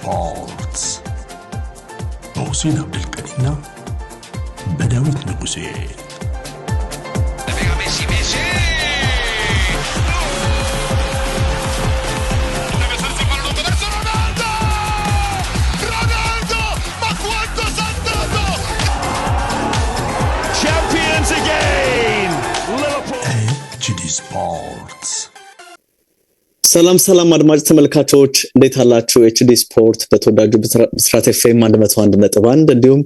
ስፖርትስ በሁሴን አብዱልቀኒና በዳዊት ንጉሴ። ስፖርትስ ሰላም አድማጭ ተመልካቾች እንዴት አላችሁ? ኤችዲ ስፖርት በተወዳጁ ብስራት ኤፍኤም 101.1 እንዲሁም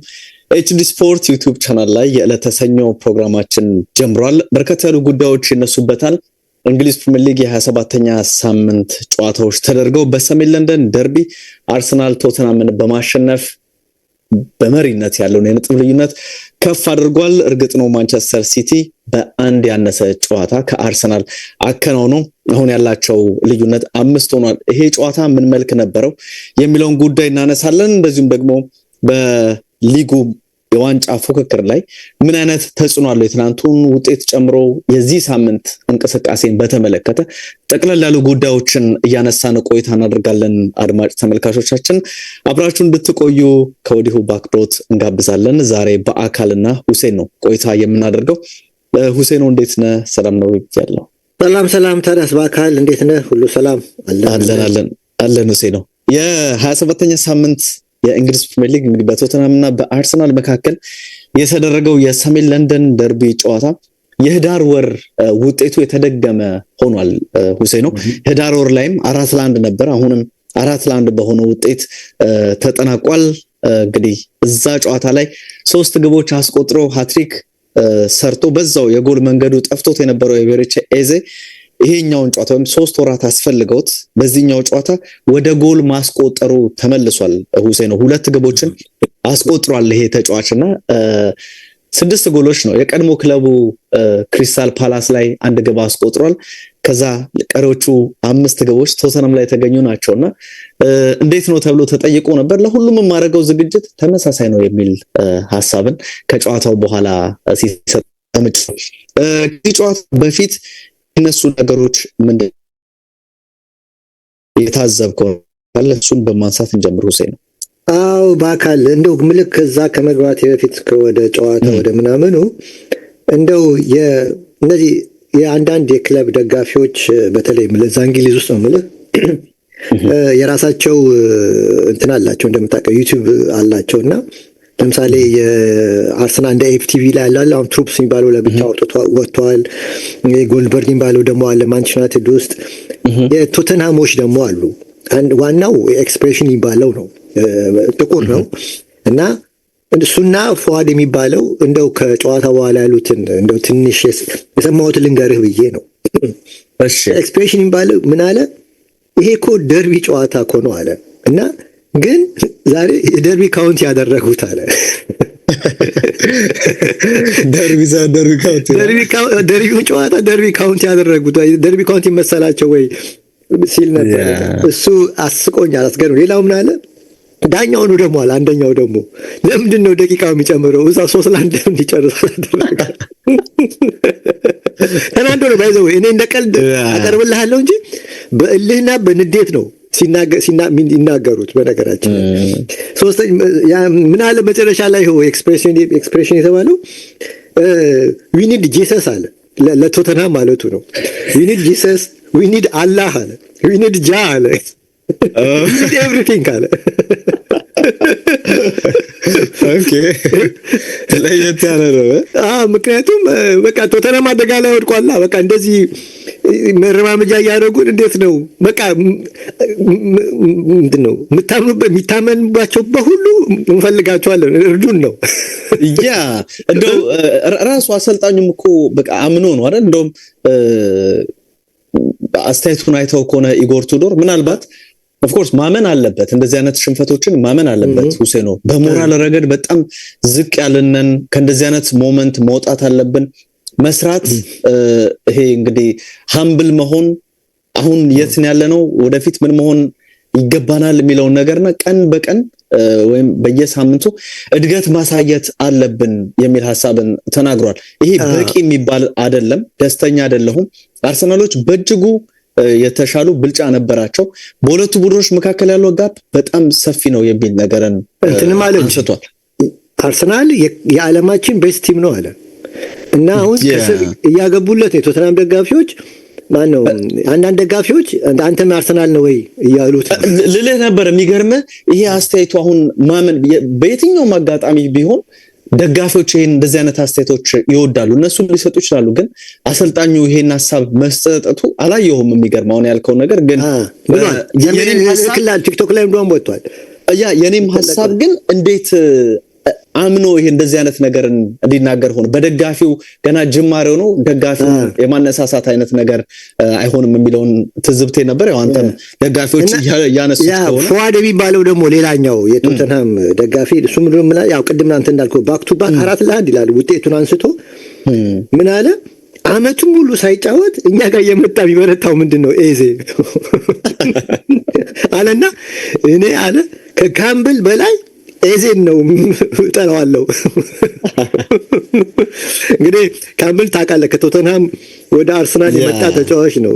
ኤችዲ ስፖርት ዩቲዩብ ቻናል ላይ የዕለተ ሰኞ ፕሮግራማችን ጀምሯል። በርከት ያሉ ጉዳዮች ይነሱበታል። እንግሊዝ ፕሪሚየር ሊግ የ27ኛ ሳምንት ጨዋታዎች ተደርገው በሰሜን ለንደን ደርቢ አርሰናል ቶተንሃምን በማሸነፍ በመሪነት ያለውን የነጥብ ልዩነት ከፍ አድርጓል። እርግጥ ነው ማንቸስተር ሲቲ በአንድ ያነሰ ጨዋታ ከአርሰናል አከናውኖ አሁን ያላቸው ልዩነት 5 ሆኗል። ይሄ ጨዋታ ምን መልክ ነበረው የሚለውን ጉዳይ እናነሳለን። እንደዚሁም ደግሞ በሊጉ የዋንጫ ፉክክር ላይ ምን አይነት ተጽዕኖ አለው የትናንቱን ውጤት ጨምሮ የዚህ ሳምንት እንቅስቃሴን በተመለከተ ጠቅለል ያሉ ጉዳዮችን እያነሳን ቆይታ እናደርጋለን። አድማጭ ተመልካቾቻችን አብራችሁ እንድትቆዩ ከወዲሁ በአክብሮት እንጋብዛለን። ዛሬ በአካልና ሁሴን ነው ቆይታ የምናደርገው። ሁሴን እንዴት ነህ? ሰላም ነው ያለው? ሰላም ታዲያስ በአካል እንዴት ነህ? ሁሉ ሰላም አለን። ሁሴን ነው የ27ኛ ሳምንት የእንግሊዝ ፕሪሚየር ሊግ እንግዲህ በቶተንሃምና በአርሰናል መካከል የተደረገው የሰሜን ለንደን ደርቢ ጨዋታ የህዳር ወር ውጤቱ የተደገመ ሆኗል። ሁሴን ህዳር ወር ላይም 4-1 ነበር። አሁንም 4-1 በሆነ ውጤት ተጠናቋል። እንግዲህ እዛ ጨዋታ ላይ 3 ግቦች አስቆጥሮ ሃትሪክ ሰርቶ በዛው የጎል መንገዱ ጠፍቶት የነበረው የቤሬቼ ኤዜ ይሄኛውን ጨዋታ 3 ወራት አስፈልገውት በዚህኛው ጨዋታ ወደ ጎል ማስቆጠሩ ተመልሷል። ሁሴን 2 ግቦችን አስቆጥሯል ይሄ ተጫዋችና 6 ጎሎች ነው። የቀድሞ ክለቡ ክሪስታል ፓላስ ላይ 1 ግብ አስቆጥሯል። ከዛ ቀሪዎቹ 5 ግቦች ቶተንሃም ላይ የተገኙ ናቸውና እንዴት ነው ተብሎ ተጠይቆ ነበር። ለሁሉም ማረጋው ዝግጅት ተመሳሳይ ነው የሚል ሐሳብን ከጨዋታው በኋላ ሲሰጥ ተመጭቷል። ከጨዋታው በፊት እነሱ ነገሮች ምንድን የታዘብከው አለ? እሱን በማንሳት እንጀምር ሁሴን። አው በአካል እንደው ምልክ ከዛ ከመግባት በፊት ወደ ጨዋታ ወደ ምናምኑ እንደው እነዚህ የአንዳንድ የክለብ ደጋፊዎች በተለይ ለዛ እንግሊዝ ውስጥ ነው ምልክ የራሳቸው እንትን አላቸው እንደምታውቀው ዩቲዩብ አላቸውና ለምሳሌ የአርሰናል እንደ ኤፍቲቪ ላይ ያለው አሁን ትሩፕስ የሚባለው ለብቻ ወጥቷል። ጎልድበርግ የሚባለው ደግሞ አለ ማንቸስተር ዩናይትድ ውስጥ። የቶተንሃሞች ደግሞ አሉ። አንድ ዋናው ኤክስፕሬሽን የሚባለው ነው፣ ጥቁር ነው እና እሱና ፏድ የሚባለው እንደው ከጨዋታ በኋላ ያሉትን እንደው ትንሽ የሰማሁት ልንገርህ ብዬ ነው። እሺ ኤክስፕሬሽን የሚባለው ምን አለ? ይሄ እኮ ደርቢ ጨዋታ እኮ ነው አለ እና ግን ዛሬ የደርቢ ካውንት ያደረጉት አለ። ደርቢው ጨዋታ ደርቢ ካውንት ያደረጉት ደርቢ ካውንት ይመሰላቸው ወይ ሲል ነበር። እሱ አስቆኛል፣ አስገርም። ሌላው ምን አለ? ዳኛው ነው ደግሞ አለ። አንደኛው ደግሞ ለምንድን ነው ደቂቃው የሚጨምረው? እዛ 3-1 እንዲጨርስ አደረገ። ተናንዶ ነው ባይዘው። እኔ እንደ ቀልድ አቀርብልሃለሁ እንጂ በእልህና በንዴት ነው ሲናገሩት። በነገራችን ምን አለ መጨረሻ ላይ ኤክስፕሬሽን የተባለው we need Jesus አለ። ለቶተንሃም ማለቱ ነው። we need Jesus, we need Allah አለ። we need ጃ አለ። we need everything አለ። ኦኬ ለየት ያለ ነው። ምክንያቱም በቃ ቶተንሃም አደጋ ላይ ወድቋል። በቃ እንደዚህ መረማመጃ ያደረጉን እንዴት ነው? በቃ ምንድን ነው የሚታመንባቸው በሁሉ እንፈልጋቸዋለን፣ እርዱን ነው። ያ እንደው ራሱ አሰልጣኙም እኮ በቃ አምኖ ነው አይደል? እንደውም አስተያየቱን አይተው ከሆነ ኢጎር ቱዶር ምናልባት ኦፍ ኮርስ ማመን አለበት፣ እንደዚህ አይነት ሽንፈቶችን ማመን አለበት። ሁሴኖ በሞራል ረገድ በጣም ዝቅ ያለንን ከእንደዚህ አይነት ሞመንት መውጣት አለብን፣ መስራት። ይሄ እንግዲህ ሃምብል መሆን አሁን የት ነው ያለነው፣ ወደፊት ምን መሆን ይገባናል የሚለው ነገርና ቀን በቀን ወይም በየሳምንቱ እድገት ማሳየት አለብን የሚል ሐሳብን ተናግሯል። ይሄ በቂ የሚባል አይደለም። ደስተኛ አይደለሁም። አርሰናሎች በእጅጉ የተሻሉ ብልጫ ነበራቸው። በሁለቱ ቡድኖች መካከል ያለው ጋፕ በጣም ሰፊ ነው የሚል ነገርን አንስቷል። አርሰናል የዓለማችን ቤስት ቲም ነው አለ እና አሁን እያገቡለት የቶተናም ደጋፊዎች ማነው አንዳንድ ደጋፊዎች አንተም አርሰናል ነው ወይ እያሉት ልልህ ነበር። የሚገርምህ ይሄ አስተያየቱ አሁን ማመን በየትኛውም አጋጣሚ ቢሆን ደጋፊዎች ይሄን እንደዚህ አይነት አስተያየቶች ይወዳሉ፣ እነሱ ሊሰጡ ይችላሉ። ግን አሰልጣኙ ይሄን ሐሳብ መስጠቱ አላየሁም። የሚገርም አሁን ያልከው ነገር ግን የኔም ሐሳብ ቲክቶክ ላይ እንደውም ወጥቷል። የኔም ሐሳብ ግን እንዴት አምኖ ይሄ እንደዚህ አይነት ነገርን እንዲናገር ሆነ? በደጋፊው ገና ጅማሬው ነው፣ ደጋፊው የማነሳሳት አይነት ነገር አይሆንም የሚለውን ትዝብቴ ነበር። ያው አንተም ደጋፊዎች ያነሱት ሆነ። ፉአድ የሚባለው ደግሞ ሌላኛው የቶተንሃም ደጋፊ እሱ ምን ያው ቅድም አንተ እንዳልከው ባክ ቱ ባክ 4-1 ይላል ውጤቱን አንስቶ ምን አለ? አመቱን ሙሉ ሳይጫወት እኛ ጋር የመጣ ቢበረታው ምንድነው ኤዜ አለና እኔ አለ ከካምብል በላይ ኤዜን ነው ጠራዋለሁ። እንግዲህ ካምብል ታውቃለህ ከቶተንሃም ወደ አርሰናል የመጣ ተጫዋች ነው።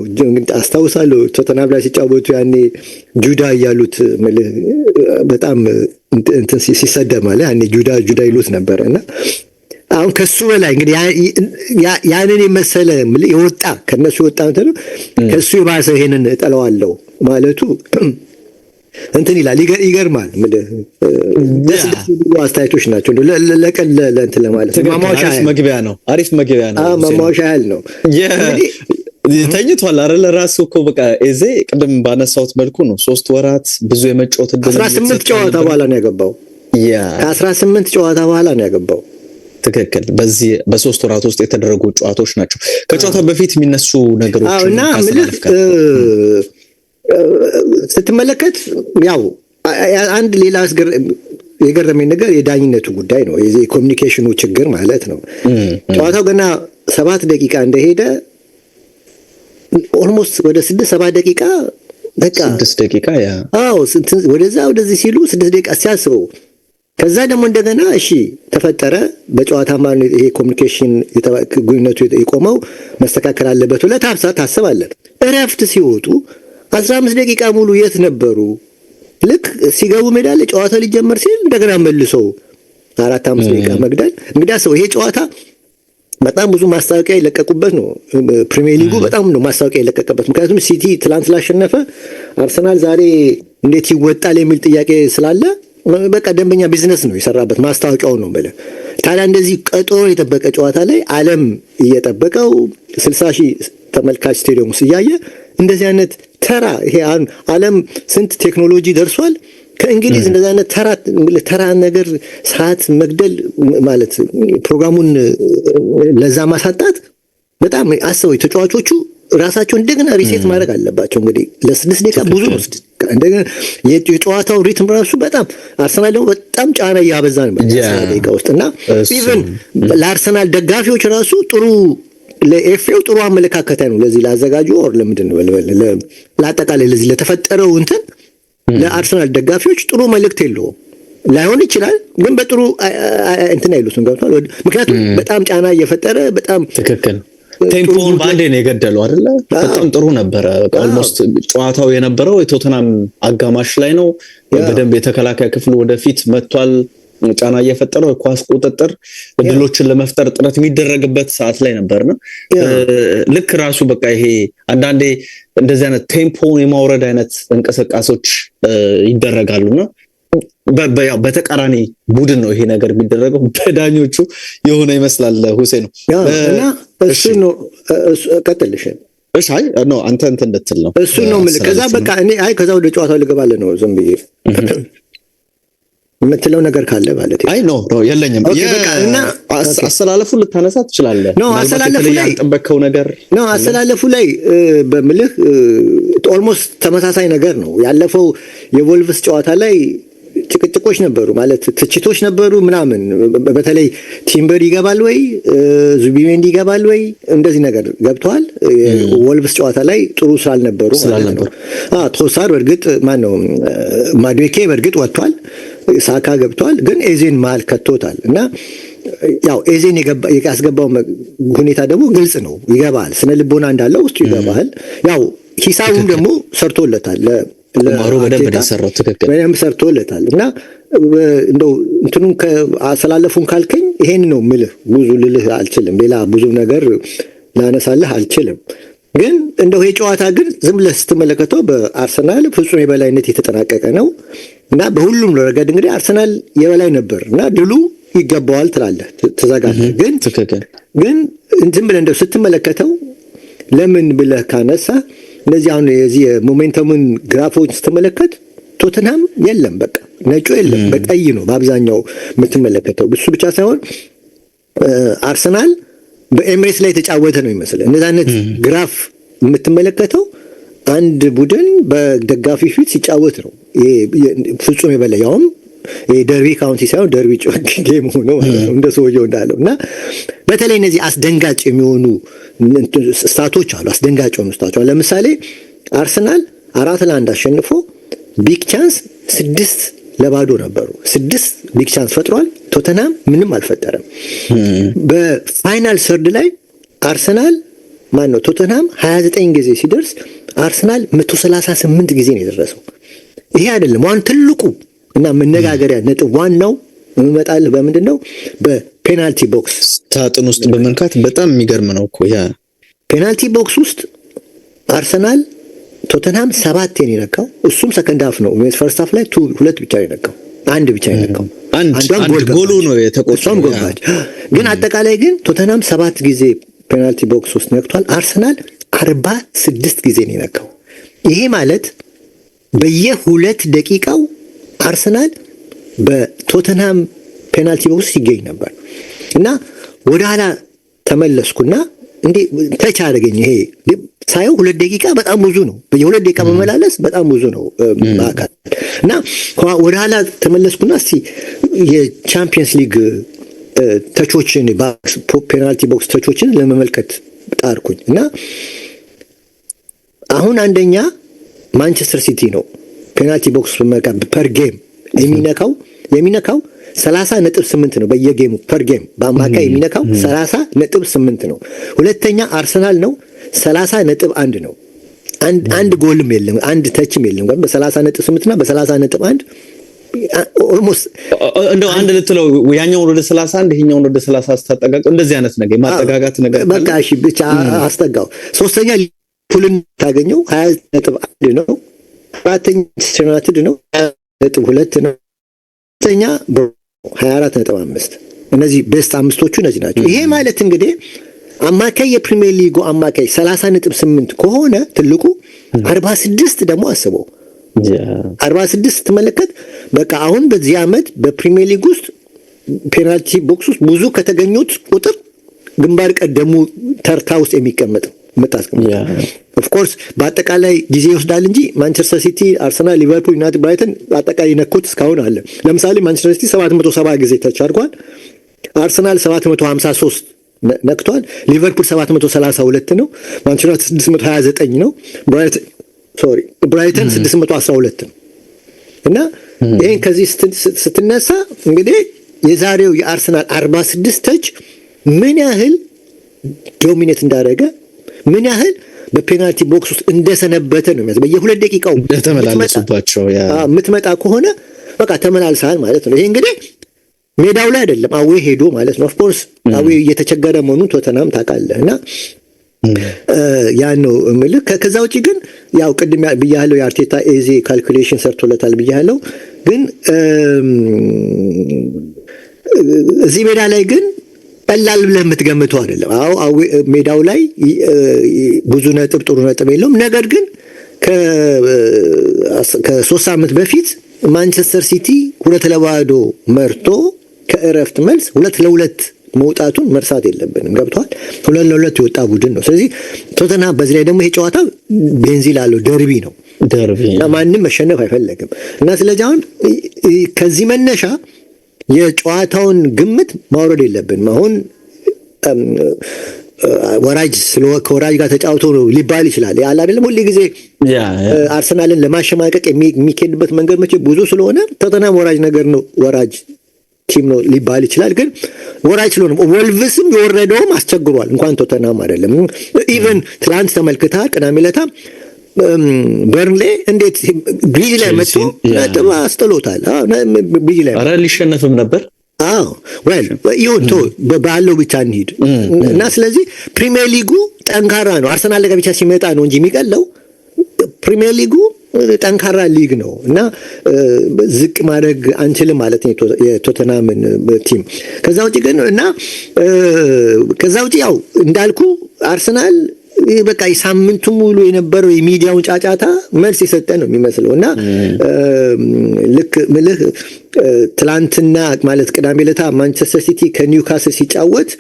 አስታውሳለሁ ቶተንሃም ላይ ሲጫወቱ ያኔ ጁዳ እያሉት በጣም እንትን ሲሰደብ ማለት ያኔ ጁዳ ይሉት ነበረ እና አሁን ከሱ በላይ እንግዲህ ያንን የመሰለ የወጣ ከነሱ የወጣ ነው ከሱ የባሰ ይሄንን ጠለዋለሁ ማለቱ እንትን ይላል። ይገርማል። ደስ አስተያየቶች ናቸው። ለቀን ለእንትን ለማለት አሪፍ መግቢያ ነው። ማማሻ ያህል ነው። ተኝቷል አይደል? ራሱ እኮ በቃ ኤዜ ቅድም ባነሳሁት መልኩ ነው 3 ወራት ብዙ የመጫወት እድል 18 ጨዋታ በኋላ ነው ያገባው። ከ18 ጨዋታ በኋላ ነው ያገባው። ትክክል። በዚህ በ3 ወራት ውስጥ የተደረጉ ጨዋታዎች ናቸው። ከጨዋታ በፊት የሚነሱ ነገሮች እና ስትመለከት ያው አንድ ሌላ የገረመኝ ነገር የዳኝነቱ ጉዳይ ነው። የዚህ ኮሚኒኬሽኑ ችግር ማለት ነው። ጨዋታው ገና 7 ደቂቃ እንደሄደ ኦልሞስት ወደ 6-7 ደቂቃ በቃ 6 ደቂቃ ወደዚህ ሲሉ 6 ደቂቃ ሲያስበው ከዛ ደግሞ እንደገና እሺ ተፈጠረ በጨዋታ ማለት ይሄ ኮሚኒኬሽን ግንኙነቱ የቆመው መስተካከል አለበት ብለህ ታስባለህ። እረፍት ሲወጡ 15 ደቂቃ ሙሉ የት ነበሩ? ልክ ሲገቡ ሜዳ ላይ ጨዋታ ሊጀመር ሲል እንደገና መልሰው 4-5 ደቂቃ መግደል። እንግዲህ ሰው ይሄ ጨዋታ በጣም ብዙ ማስታወቂያ ይለቀቁበት ነው። ፕሪሚየር ሊጉ በጣም ነው ማስታወቂያ ይለቀቀበት። ምክንያቱም ሲቲ ትላንት ስላሸነፈ አርሰናል ዛሬ እንዴት ይወጣል የሚል ጥያቄ ስላለ በቃ ደንበኛ ቢዝነስ ነው የሰራበት ማስታወቂያው ነው ብለህ ታዲያ እንደዚህ ቀጠሮ የጠበቀ ጨዋታ ላይ ዓለም እየጠበቀው 60,000 ተመልካች ስቴዲየም ውስጥ እያየ እንደዚህ አይነት ተራ ይሄ ዓለም ስንት ቴክኖሎጂ ደርሷል። ከእንግሊዝ እንደዚህ አይነት ተራ ነገር ሰዓት መግደል ማለት ፕሮግራሙን ለዛ ማሳጣት በጣም አስበው ተጫዋቾቹ ራሳቸው እንደገና ሪሴት ማድረግ አለባቸው። እንግዲህ ለ6 ደቂቃ ብዙ ነው። እንደገና የጨዋታው ሪትም ራሱ በጣም አርሰናል ደግሞ በጣም ጫና እያበዛ ነው በ6 ደቂቃ ውስጥ እና ኢቭን ለአርሰናል ደጋፊዎች ራሱ ጥሩ ለኤፍኤው ጥሩ አመለካከት ነው ለዚህ ላዘጋጁ ኦር ለምንድን ነው ለአጠቃላይ ለዚህ ለተፈጠረው እንትን ለአርሰናል ደጋፊዎች ጥሩ መልእክት የለውም። ላይሆን ይችላል ግን በጥሩ እንትን አይሉትም ገብቷል። ምክንያቱም በጣም ጫና እየፈጠረ በጣም ትክክል ቴምፖን ባንዴ ነው የገደለው አይደለ? በጣም ጥሩ ነበረ። ኦልሞስት ጨዋታው የነበረው የቶተናም አጋማሽ ላይ ነው። በደንብ የተከላካይ ክፍሉ ወደፊት መጥቷል። ጫና እየፈጠረው ኳስ ቁጥጥር እድሎችን ለመፍጠር ጥረት የሚደረግበት ሰዓት ላይ ነበርና ልክ ራሱ በቃ ይሄ አንዳንዴ እንደዚህ አይነት ቴምፖን የማውረድ አይነት እንቅስቃሴዎች ይደረጋሉና በተቃራኒ ቡድን ነው ይሄ ነገር የሚደረገው። በዳኞቹ የሆነ ይመስላል ሁሴን ነው እና እሱ ነው ቀጥልሽ። እሺ አይ ነው አንተ እንድትል ነው እሱ ነው ማለት ከዛ በቃ እኔ ከዛ ወደ ጨዋታው ልገባለ ነው ዝም ብዬ የምትለው ነገር ካለ ማለት አይ ኖ የለኝም። እና አሰላለፉ ልታነሳ ትችላለህ። ነው አሰላለፉ ላይ ያልጠበቀው ነገር ነው። አሰላለፉ ላይ በምልህ ኦልሞስት ተመሳሳይ ነገር ነው። ያለፈው የቮልቭስ ጨዋታ ላይ ጭቅጭቆች ነበሩ ማለት ትችቶች ነበሩ ምናምን። በተለይ ቲምበር ይገባል ወይ ዙቢሜንዲ ይገባል ወይ እንደዚህ ነገር ገብቷል። ወልቭስ ጨዋታ ላይ ጥሩ ስላልነበሩ ማለት ነው። ቶሳር በርግጥ ማን ነው ማዱዌኬ በርግጥ ወጥቷል፣ ሳካ ገብቷል፣ ግን ኤዜን ማል ከቶታል እና ያው ኤዜን ያስገባው ሁኔታ ደግሞ ግልጽ ነው። ይገባል፣ ስነ ልቦና እንዳለው ውስጡ ይገባል። ያው ሂሳቡም ደግሞ ሰርቶለታል። ቁማሩ በደንብ የሰራው ትክክል በደንብ ሰርቶለታል። እና እንደው እንትኑን አሰላለፉን ካልከኝ ይሄን ነው ምልህ፣ ብዙ ልልህ አልችልም። ሌላ ብዙ ነገር ላነሳልህ አልችልም። ግን እንደው ይሄ ጨዋታ ግን ዝም ብለህ ስትመለከተው በአርሰናል ፍጹም የበላይነት የተጠናቀቀ ነው እና በሁሉም ረገድ እንግዲህ አርሰናል የበላይ ነበር እና ድሉ ይገባዋል ትላለህ፣ ትዘጋለህ። ግን ዝም ብለህ እንደው ስትመለከተው ለምን ብለህ ካነሳ እነዚህ አሁን የዚህ ሞሜንተሙን ግራፎች ስትመለከት ቶተንሃም የለም፣ በቃ ነጩ የለም፣ በቀይ ነው በአብዛኛው የምትመለከተው። እሱ ብቻ ሳይሆን አርሰናል በኤምሬትስ ላይ የተጫወተ ነው ይመስል እንደዛ አይነት ግራፍ የምትመለከተው አንድ ቡድን በደጋፊ ፊት ሲጫወት ነው ፍጹም የበላይ ያውም ደርቢ ካውንቲ ሳይሆን ደርቢ ጌም ሆኖ እንደ ሰውየው እንዳለው እና በተለይ እነዚህ አስደንጋጭ የሚሆኑ ስታቶች አሉ። አስደንጋጭ የሆኑ ስታቶች ለምሳሌ አርሰናል 4-1 አሸንፎ ቢግ ቻንስ 6-0 ነበሩ። 6 ቢግ ቻንስ ፈጥሯል። ቶተንሃም ምንም አልፈጠረም። በፋይናል ሰርድ ላይ አርሰናል ቶተንሃም 29 ጊዜ ሲደርስ አርሰናል 138 ጊዜ ነው የደረሰው። ይሄ አይደለም ዋን ትልቁ እና መነጋገሪያ ነጥብ ዋናው የሚመጣልህ በምንድን ነው? በፔናልቲ ቦክስ ሳጥን ውስጥ በመንካት በጣም የሚገርም ነው እኮ ያ ፔናልቲ ቦክስ ውስጥ አርሰናል ቶተንሃም 7 የነካው እሱም ሰከንድ ሃፍ ነው። ፈርስት ሃፍ ላይ 2 ብቻ የነካው አንድ ብቻ የነካው አንድ ጎሉ ነው የተቆጠረው። ግን አጠቃላይ ግን ቶተንሃም 7 ጊዜ ፔናልቲ ቦክስ ውስጥ ነክቷል። አርሰናል 46 ጊዜ ነው የነካው። ይሄ ማለት በየ2 ደቂቃው አርሰናል በቶተንሃም ፔናልቲ ቦክስ ይገኝ ነበር እና ወደ ኋላ ተመለስኩና እንዴ ተች አደረገኝ። ይሄ ሳየው 2 ደቂቃ በጣም ብዙ ነው። በየ2 ደቂቃ መመላለስ በጣም ብዙ ነው በአካል እና ወደ ኋላ ተመለስኩና እስቲ የቻምፒየንስ ሊግ ተቾችን ፔናልቲ ቦክስ ተቾችን ለመመልከት ጣርኩኝ እና አሁን አንደኛ ማንቸስተር ሲቲ ነው ፔናልቲ ቦክስ ፐር ጌም የሚነካው 30.8 ነው። በየጌሙ ፐር ጌም በአማካይ የሚነካው 30.8 ነው። ሁለተኛ አርሰናል ነው 30.1 ነው። አንድ ጎልም የለም፣ አንድ ተችም የለም። በ30.8 እና በ30.1 ኦልሞስት እንደው አንድ ልትለው ያኛው ወደ 31 ይሄኛው ወደ 30 አስተጠጋጋ እንደዚህ አይነት ነገር ማጠጋጋት ነገር በቃ እሺ ብቻ አስጠጋው። ሶስተኛ ሊቨርፑልን ታገኘው 20.1 ነው። አራተኛ ዩናይትድ ነው 20.2 ነው። አራተኛ 24.5 እነዚህ ቤስት አምስቶቹ እነዚህ ናቸው። ይሄ ማለት እንግዲህ አማካይ የፕሪሚየር ሊጉ አማካይ 30.8 ከሆነ ትልቁ 46 ደግሞ አስበው 46 ስትመለከት በቃ አሁን በዚህ ዓመት በፕሪሚየር ሊግ ውስጥ ፔናልቲ ቦክስ ውስጥ ብዙ ከተገኙት ቁጥር ግንባር ቀደሙ ተርታ ውስጥ የሚቀመጥ መጣስቀም ኦፍ ኮርስ በአጠቃላይ ጊዜ ይወስዳል እንጂ ማንቸስተር ሲቲ፣ አርሰናል፣ ሊቨርፑል፣ ዩናይትድ፣ ብራይተን አጠቃላይ ነኩት እስካሁን አለ። ለምሳሌ ማንቸስተር ሲቲ 770 ጊዜ ተቻርጓል። አርሰናል 753 ነክቷል። ሊቨርፑል 732 ነው። ማንቸስተር 629 ነው። ብራይተን 612 ነው። እና ይሄን ከዚህ ስትነሳ እንግዲህ የዛሬው የአርሰናል 46 ተች ምን ያህል ዶሚኔት እንዳደረገ ምን ያህል በፔናልቲ ቦክስ ውስጥ እንደሰነበተ ነው የሚያሳየው። በየ2 ደቂቃው ተመላለሱባቸው የምትመጣ ከሆነ በቃ ተመላልሰሃል ማለት ነው። ይሄ እንግዲህ ሜዳው ላይ አይደለም አዌ ሄዶ ማለት ነው። ኦፍ ኮርስ አዌ እየተቸገረ መሆኑን ቶተንሃም ታውቃለህና ያን ነው የምልህ። ከዛ ውጪ ግን ያው ቅድም ብያለሁ የአርቴታ ኤዚ ካልኩሌሽን ሰርቶለታል ብያለሁ። ግን እዚህ ሜዳ ላይ ግን ቀላል ብለህ የምትገምተው አይደለም። አዎ ሜዳው ላይ ብዙ ነጥብ ጥሩ ነጥብ የለውም። ነገር ግን ከ3 ሳምንት በፊት ማንቸስተር ሲቲ 2-0 መርቶ ከእረፍት መልስ 2-2 መውጣቱን መርሳት የለብንም። ገብቷል። 2-2 የወጣ ቡድን ነው። ስለዚህ ቶተንሃም በዚህ ላይ ደግሞ ይሄ ጨዋታ ቤንዚል አለው፣ ደርቢ ነው እና ማንም መሸነፍ አይፈልግም እና ስለዚህ አሁን ከዚህ መነሻ የጨዋታውን ግምት ማውረድ የለብንም። አሁን ወራጅ ከወራጅ ጋር ተጫውቶ ነው ሊባል ይችላል። ያለ አይደለም ሁሉ ጊዜ አርሰናልን ለማሸማቀቅ የሚኬድበት መንገድ መቼ ብዙ ስለሆነ ቶተንሃም ወራጅ ነገር ነው፣ ወራጅ ቲም ነው ሊባል ይችላል። ግን ወራጅ ስለሆነ ወልቭስም የወረደውም አስቸግሯል። እንኳን ቶተንሃም አይደለም። ኢቨን ትላንት ተመልክተሃል፣ ቅዳሜ ዕለት በርንሌ እንዴት ብሪጅ ላይ መጥቶ ነጥብ አስጥሎታል። ብሪጅ ላይ ኧረ ሊሸነፍም ነበር። ይሁን ባለው ብቻ እንሂድ እና ስለዚህ ፕሪሚየር ሊጉ ጠንካራ ነው። አርሰናል ጋር ብቻ ሲመጣ ነው እንጂ የሚቀለው ፕሪሚየር ሊጉ ጠንካራ ሊግ ነው እና ዝቅ ማድረግ አንችልም ማለት ነው የቶተናምን ቲም። ከዛ ውጪ ግን እና ከዛ ውጪ ያው እንዳልኩ አርሰናል በቃ ሳምንቱ ሙሉ የነበረው የሚዲያውን ጫጫታ መልስ የሰጠ ነው የሚመስለው እና ልክ ምልህ ትላንትና ማለት ቅዳሜ ዕለት ማንቸስተር ሲቲ ከኒውካስል ሲጫወት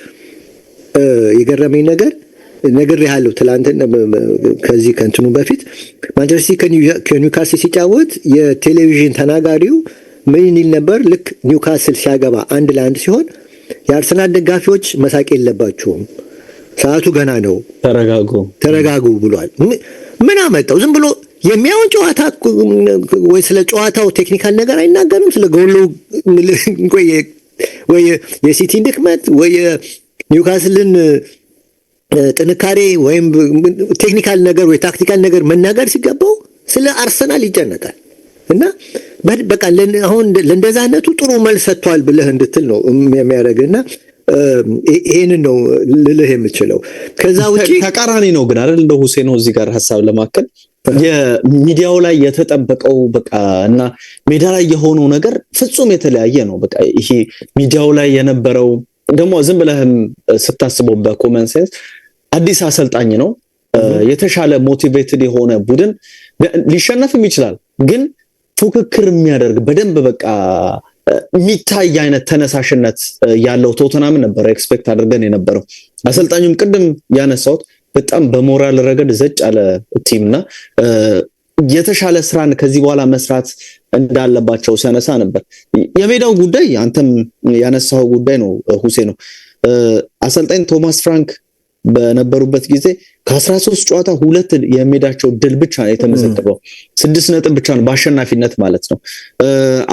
የገረመኝ ነገር ያለው ትላንትና ከዚህ ከእንትኑ በፊት ማንቸስተር ሲቲ ከኒውካስል ሲጫወት የቴሌቪዥን ተናጋሪው ምን ይል ነበር? ልክ ኒውካስል ሲያገባ 1-1 ሲሆን የአርሰናል ደጋፊዎች መሳቅ የለባችሁም ሰዓቱ ገና ነው፣ ተረጋጉ ብሏል። ምን አመጣው? ዝም ብሎ የሚያውን ጨዋታ ወይ ስለ ጨዋታው ቴክኒካል ነገር አይናገርም። ስለ ጎሉ ወይ የሲቲን ድክመት ወይ ኒውካስልን ጥንካሬ ወይም ቴክኒካል ነገር ወይ ታክቲካል ነገር መናገር ሲገባው ስለ አርሰናል ይጨነቃል። እና በቃ አሁን ለእንደዛነቱ ጥሩ መልስ ሰጥቷል ብለህ እንድትል ነው የሚያደርግና ይሄንን ነው ልልህ የምችለው። ከዛ ውጪ ተቃራኒ ነው ግን አይደል? እንደ ሁሴን እዚህ ጋር ሐሳብ ለማከል የሚዲያው ላይ የተጠበቀው በቃ እና ሜዳ ላይ የሆነው ነገር ፍጹም የተለያየ ነው። በቃ ይሄ ሚዲያው ላይ የነበረው ደግሞ ዝም ብለህም ስታስበው በኮመን ሴንስ አዲስ አሰልጣኝ ነው፣ የተሻለ ሞቲቬትድ የሆነ ቡድን ሊሸነፍም ይችላል፣ ግን ፉክክር የሚያደርግ በደንብ በቃ የሚታይ አይነት ተነሳሽነት ያለው ቶተናምን ነበር ኤክስፔክት አድርገን የነበረው። አሰልጣኙም ቅድም ያነሳሁት በጣም በሞራል ረገድ ዘጭ ያለ ቲምና የተሻለ ስራን ከዚህ በኋላ መስራት እንዳለባቸው ሲያነሳ ነበር። የሜዳው ጉዳይ አንተም ያነሳው ጉዳይ ነው ሁሴን። አሰልጣኝ ቶማስ ፍራንክ በነበሩበት ጊዜ ከ13 ጨዋታ 2 የሜዳቸው ድል ብቻ ነው የተመዘገበው። 6 ነጥብ ብቻ ነው በአሸናፊነት ማለት ነው።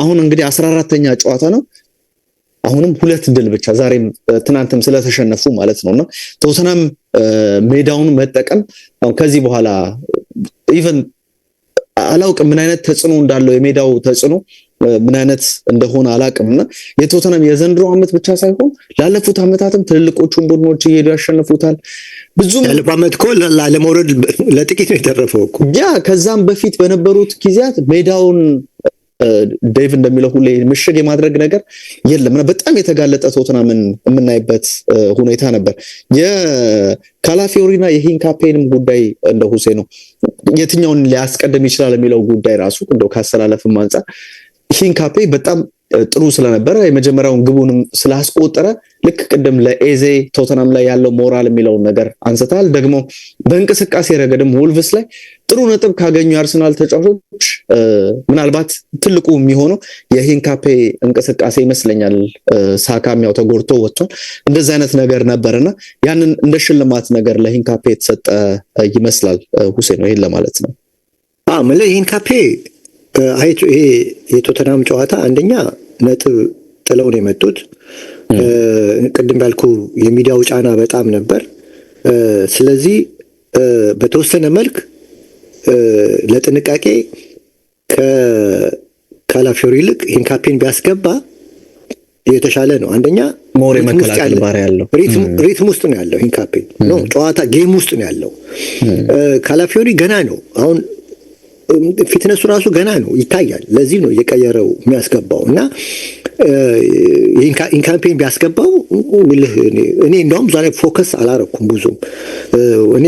አሁን እንግዲህ 14ኛ ጨዋታ ነው። አሁንም 2 ድል ብቻ ዛሬም ትናንትም ስለተሸነፉ ማለት ነውና ቶተናም ሜዳውን መጠቀም አሁን ከዚህ በኋላ ኢቭን አላውቅም ምን አይነት ተጽዕኖ እንዳለው የሜዳው ተጽዕኖ ምን አይነት እንደሆነ አላውቅምና የቶተናም የዘንድሮ ዓመት ብቻ ሳይሆን ላለፉት ዓመታትም ትልልቆቹን ቡድኖች እየሄዱ ያሸንፉታል። ብዙም ያለፈው ዓመት እኮ ለመውረድ ለጥቂት ነው የተረፈው እኮ ከዛም በፊት በነበሩት ጊዜያት ሜዳውን ዴቭ እንደሚለው ሁሌ ምሽግ የማድረግ ነገር የለም እና በጣም የተጋለጠ ቶተናምን የምናይበት ሁኔታ ነበር። የካላፊዮሪና የሂንካፔንም ጉዳይ እንደ ሁሴን ነው የትኛውን ሊያስቀድም ይችላል የሚለው ጉዳይ ራሱ እንደው ካስተላለፍም አንፃር ሂንካፔ በጣም ጥሩ ስለነበረ የመጀመሪያውን ግቡንም ስላስቆጠረ ልክ ቅድም ለኤዜ ቶተናም ላይ ያለው ሞራል የሚለውን ነገር አንስታል። ደግሞ በእንቅስቃሴ ረገድም ወልቭስ ላይ ጥሩ ነጥብ ካገኙ የአርሰናል ተጫዋቾች ምናልባት ትልቁ የሚሆነው የሂንካፔ እንቅስቃሴ ይመስለኛል። ሳካም ያው ተጎድቶ ወጥቷል። እንደዚህ አይነት ነገር ነበርና ያንን እንደ ሽልማት ነገር ለሂንካፔ የተሰጠ ይመስላል። ሁሴን ነው ይሄን ለማለት ነው። ሂንካፔ ይሄ የቶተናም ጨዋታ አንደኛ ነጥብ ጥለው ነው የመጡት። ቅድም ያልኩ የሚዲያው ጫና በጣም ነበር። ስለዚህ በተወሰነ መልክ ለጥንቃቄ ከካላፊዮሪ ይልቅ ሂንካፔን ቢያስገባ የተሻለ ነው። አንደኛ ሞሬ መከላከል ባሪ ያለው ሪትም ውስጥ ነው ያለው ሂንካፔ ነው፣ ጨዋታ ጌም ውስጥ ነው ያለው። ካላፊዮሪ ገና ነው አሁን ፊትነሱ ራሱ ገና ነው ይታያል። ለዚህ ነው እየቀየረው የሚያስገባው እና ኢንካምፔን ቢያስገባው እኔ እንደውም ዛሬ ፎከስ አላረኩም ብዙም። እኔ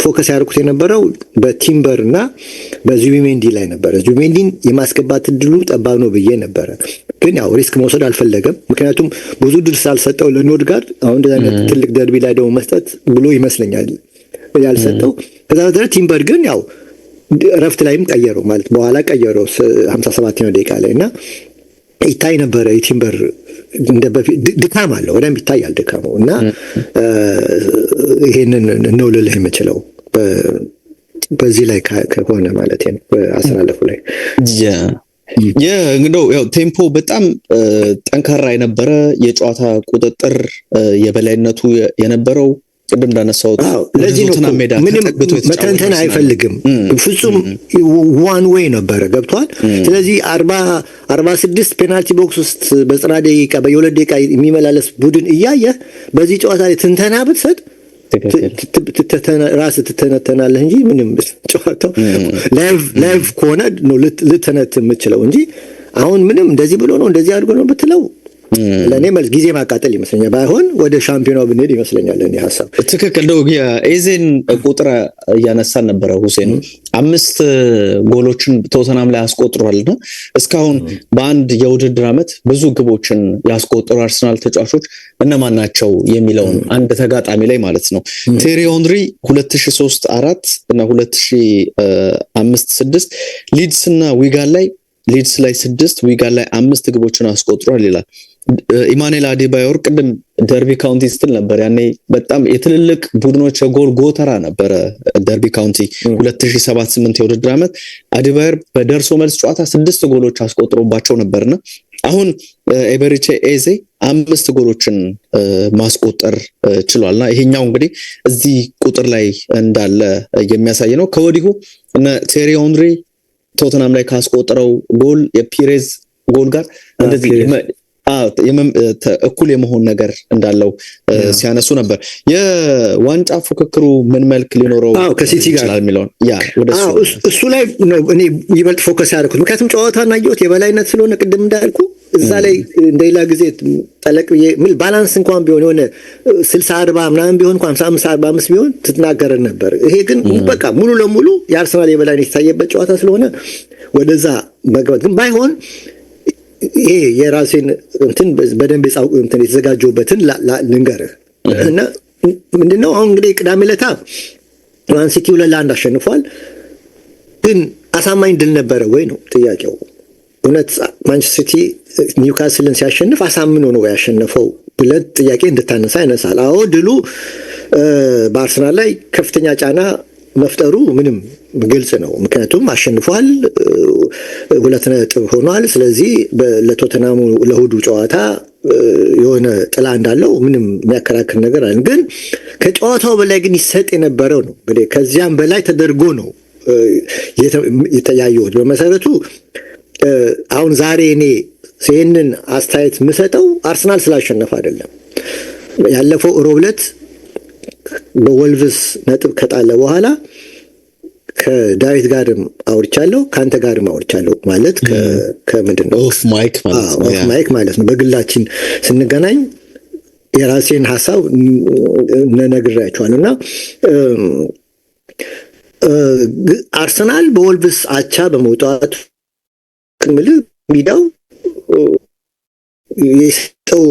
ፎከስ ያደረኩት የነበረው በቲምበር እና በዙቢሜንዲ ላይ ነበረ። ዙቢሜንዲን የማስገባት እድሉ ጠባብ ነው ብዬ ነበረ፣ ግን ያው ሪስክ መውሰድ አልፈለገም። ምክንያቱም ብዙ ድል ስላልሰጠው ለኖርጋርድ አሁን እንደዛ አይነት ትልቅ ደርቢ ላይ ደግሞ መስጠት ብሎ ይመስለኛል ያልሰጠው። ከዛ በተረፈ ቲምበር ግን ያው ረፍት ላይም ቀየረው ማለት በኋላ ቀየረው 57ኛው ደቂቃ ላይ እና ይታይ ነበረ የቲምበር እንደበፊት ድካም አለው፣ በደንብ ይታያል ድካሙ እና ይሄንን ነው ልልህ የምችለው በዚህ ላይ ከሆነ ማለት ነው። በአሰላለፉ ላይ እንግዲህ ያው ቴምፖ በጣም ጠንካራ የነበረ የጨዋታ ቁጥጥር የበላይነቱ የነበረው ቅድም እንዳነሳሁት ለዚህ ነው ምንም መተንተን አይፈልግም። ፍጹም ዋን ዌይ ነበረ ገብቷል። ስለዚህ 46 ፔናልቲ ቦክስ ውስጥ በ90 ደቂቃ በ2 ደቂቃ የሚመላለስ ቡድን እያየ በዚህ ጨዋታ ላይ ትንተና ብትሰጥ ራስህ ትተነተናለህ እንጂ ምንም ጨዋታው ላይቭ ከሆነ ነው ልትተነትን የምትችለው እንጂ አሁን ምንም እንደዚህ ብሎ ነው እንደዚህ አድርጎ ነው ብትለው ለኔ መልስ ጊዜ ማቃጠል ይመስለኛል። ባይሆን ወደ ሻምፒዮናው ብንሄድ ይመስለኛል ለኔ ሐሳብ። ትክክል ነው። የኤዜን ቁጥር እያነሳን ነበረ ሁሴን 5 ጎሎችን ቶተናም ላይ አስቆጥሯልና እስካሁን በአንድ የውድድር ዓመት ብዙ ግቦችን ያስቆጠሩ አርሰናል ተጫዋቾች እነማን ናቸው የሚለውን አንድ ተጋጣሚ ላይ ማለት ነው ቴሪ ኦንሪ 2003-4 እና 2005-6 ሊድስ እና ዊጋን ላይ ሊድስ ላይ 6 ዊጋን ላይ 5 ግቦችን አስቆጥሯል ይላል። ኢማኑኤል አዴባዮር ቅድም ደርቢ ካውንቲ ስትል ነበር። ያኔ በጣም የትልልቅ ቡድኖች የጎል ጎተራ ነበረ ደርቢ ካውንቲ 2007-8 የውድድር ዓመት አዴባዮር በደርሶ መልስ ጨዋታ 6 ጎሎች አስቆጥሮባቸው ነበርና አሁን ኤበሪቼ ኤዜ 5 ጎሎችን ማስቆጠር ችሏልና ይሄኛው እንግዲህ እዚህ ቁጥር ላይ እንዳለ የሚያሳይ ነው። ከወዲሁ እነ ቴሪ ኦንሪ ቶተናም ላይ ካስቆጠረው ጎል የፒሬዝ ጎል ጋር እንደዚህ እኩል የመሆን ነገር እንዳለው ሲያነሱ ነበር። የዋንጫ ፉክክሩ ምን መልክ ሊኖረው ከሲቲ ጋር የሚለውን እሱ ላይ ነው እኔ ይበልጥ ፎከስ ያደረኩት። ምክንያቱም ጨዋታና አየሁት የበላይነት ስለሆነ ቅድም እንዳልኩ እዛ ላይ እንደሌላ ጊዜ ጠለቅ ምን ባላንስ እንኳን ቢሆን የሆነ 60-40 ምናምን ቢሆን እንኳን 55-45 ቢሆን ትናገረን ነበር። ይሄ ግን በቃ ሙሉ ለሙሉ የአርሰናል የበላይነት የታየበት ጨዋታ ስለሆነ ወደዛ መግባት ግን ባይሆን ይሄ የራሴን እንትን በደንብ እንትን የተዘጋጀውበትን ልንገርህ እና ምንድነው አሁን እንግዲህ ቅዳሜ ዕለት ማን ሲቲ 2-1 አሸንፏል። ግን አሳማኝ ድል ነበረ ወይ ነው ጥያቄው። እውነት ማንቸስተር ሲቲ ኒውካስልን ሲያሸንፍ አሳምኖ ነው ያሸነፈው ብለህ ጥያቄ እንድታነሳ ይነሳል። አዎ ድሉ በአርሰናል ላይ ከፍተኛ ጫና መፍጠሩ ምንም ግልጽ ነው። ምክንያቱም አሸንፏል፣ 2 ነጥብ ሆኗል። ስለዚህ ለቶተናሙ ለእሑዱ ጨዋታ የሆነ ጥላ እንዳለው ምንም የሚያከራክር ነገር አለ። ግን ከጨዋታው በላይ ግን ይሰጥ የነበረው ነው እንግዲህ ከዚያም በላይ ተደርጎ ነው የተያየሁት። በመሰረቱ አሁን ዛሬ እኔ ይህንን አስተያየት የምሰጠው አርሰናል ስላሸነፈ አይደለም። ያለፈው ሮብ ዕለት በወልቭስ ነጥብ ከጣለ በኋላ ከዳዊት ጋርም አውርቻለሁ፣ ካንተ ጋርም አውርቻለሁ። ማለት ከምንድነው ኦፍ ማይክ ማለት ነው። በግላችን ስንገናኝ የራሴን ሐሳብ ነግሬያቸዋለሁና አርሰናል በወልቭስ አቻ በመውጣቱ ክምል ሚዳው የሰጠው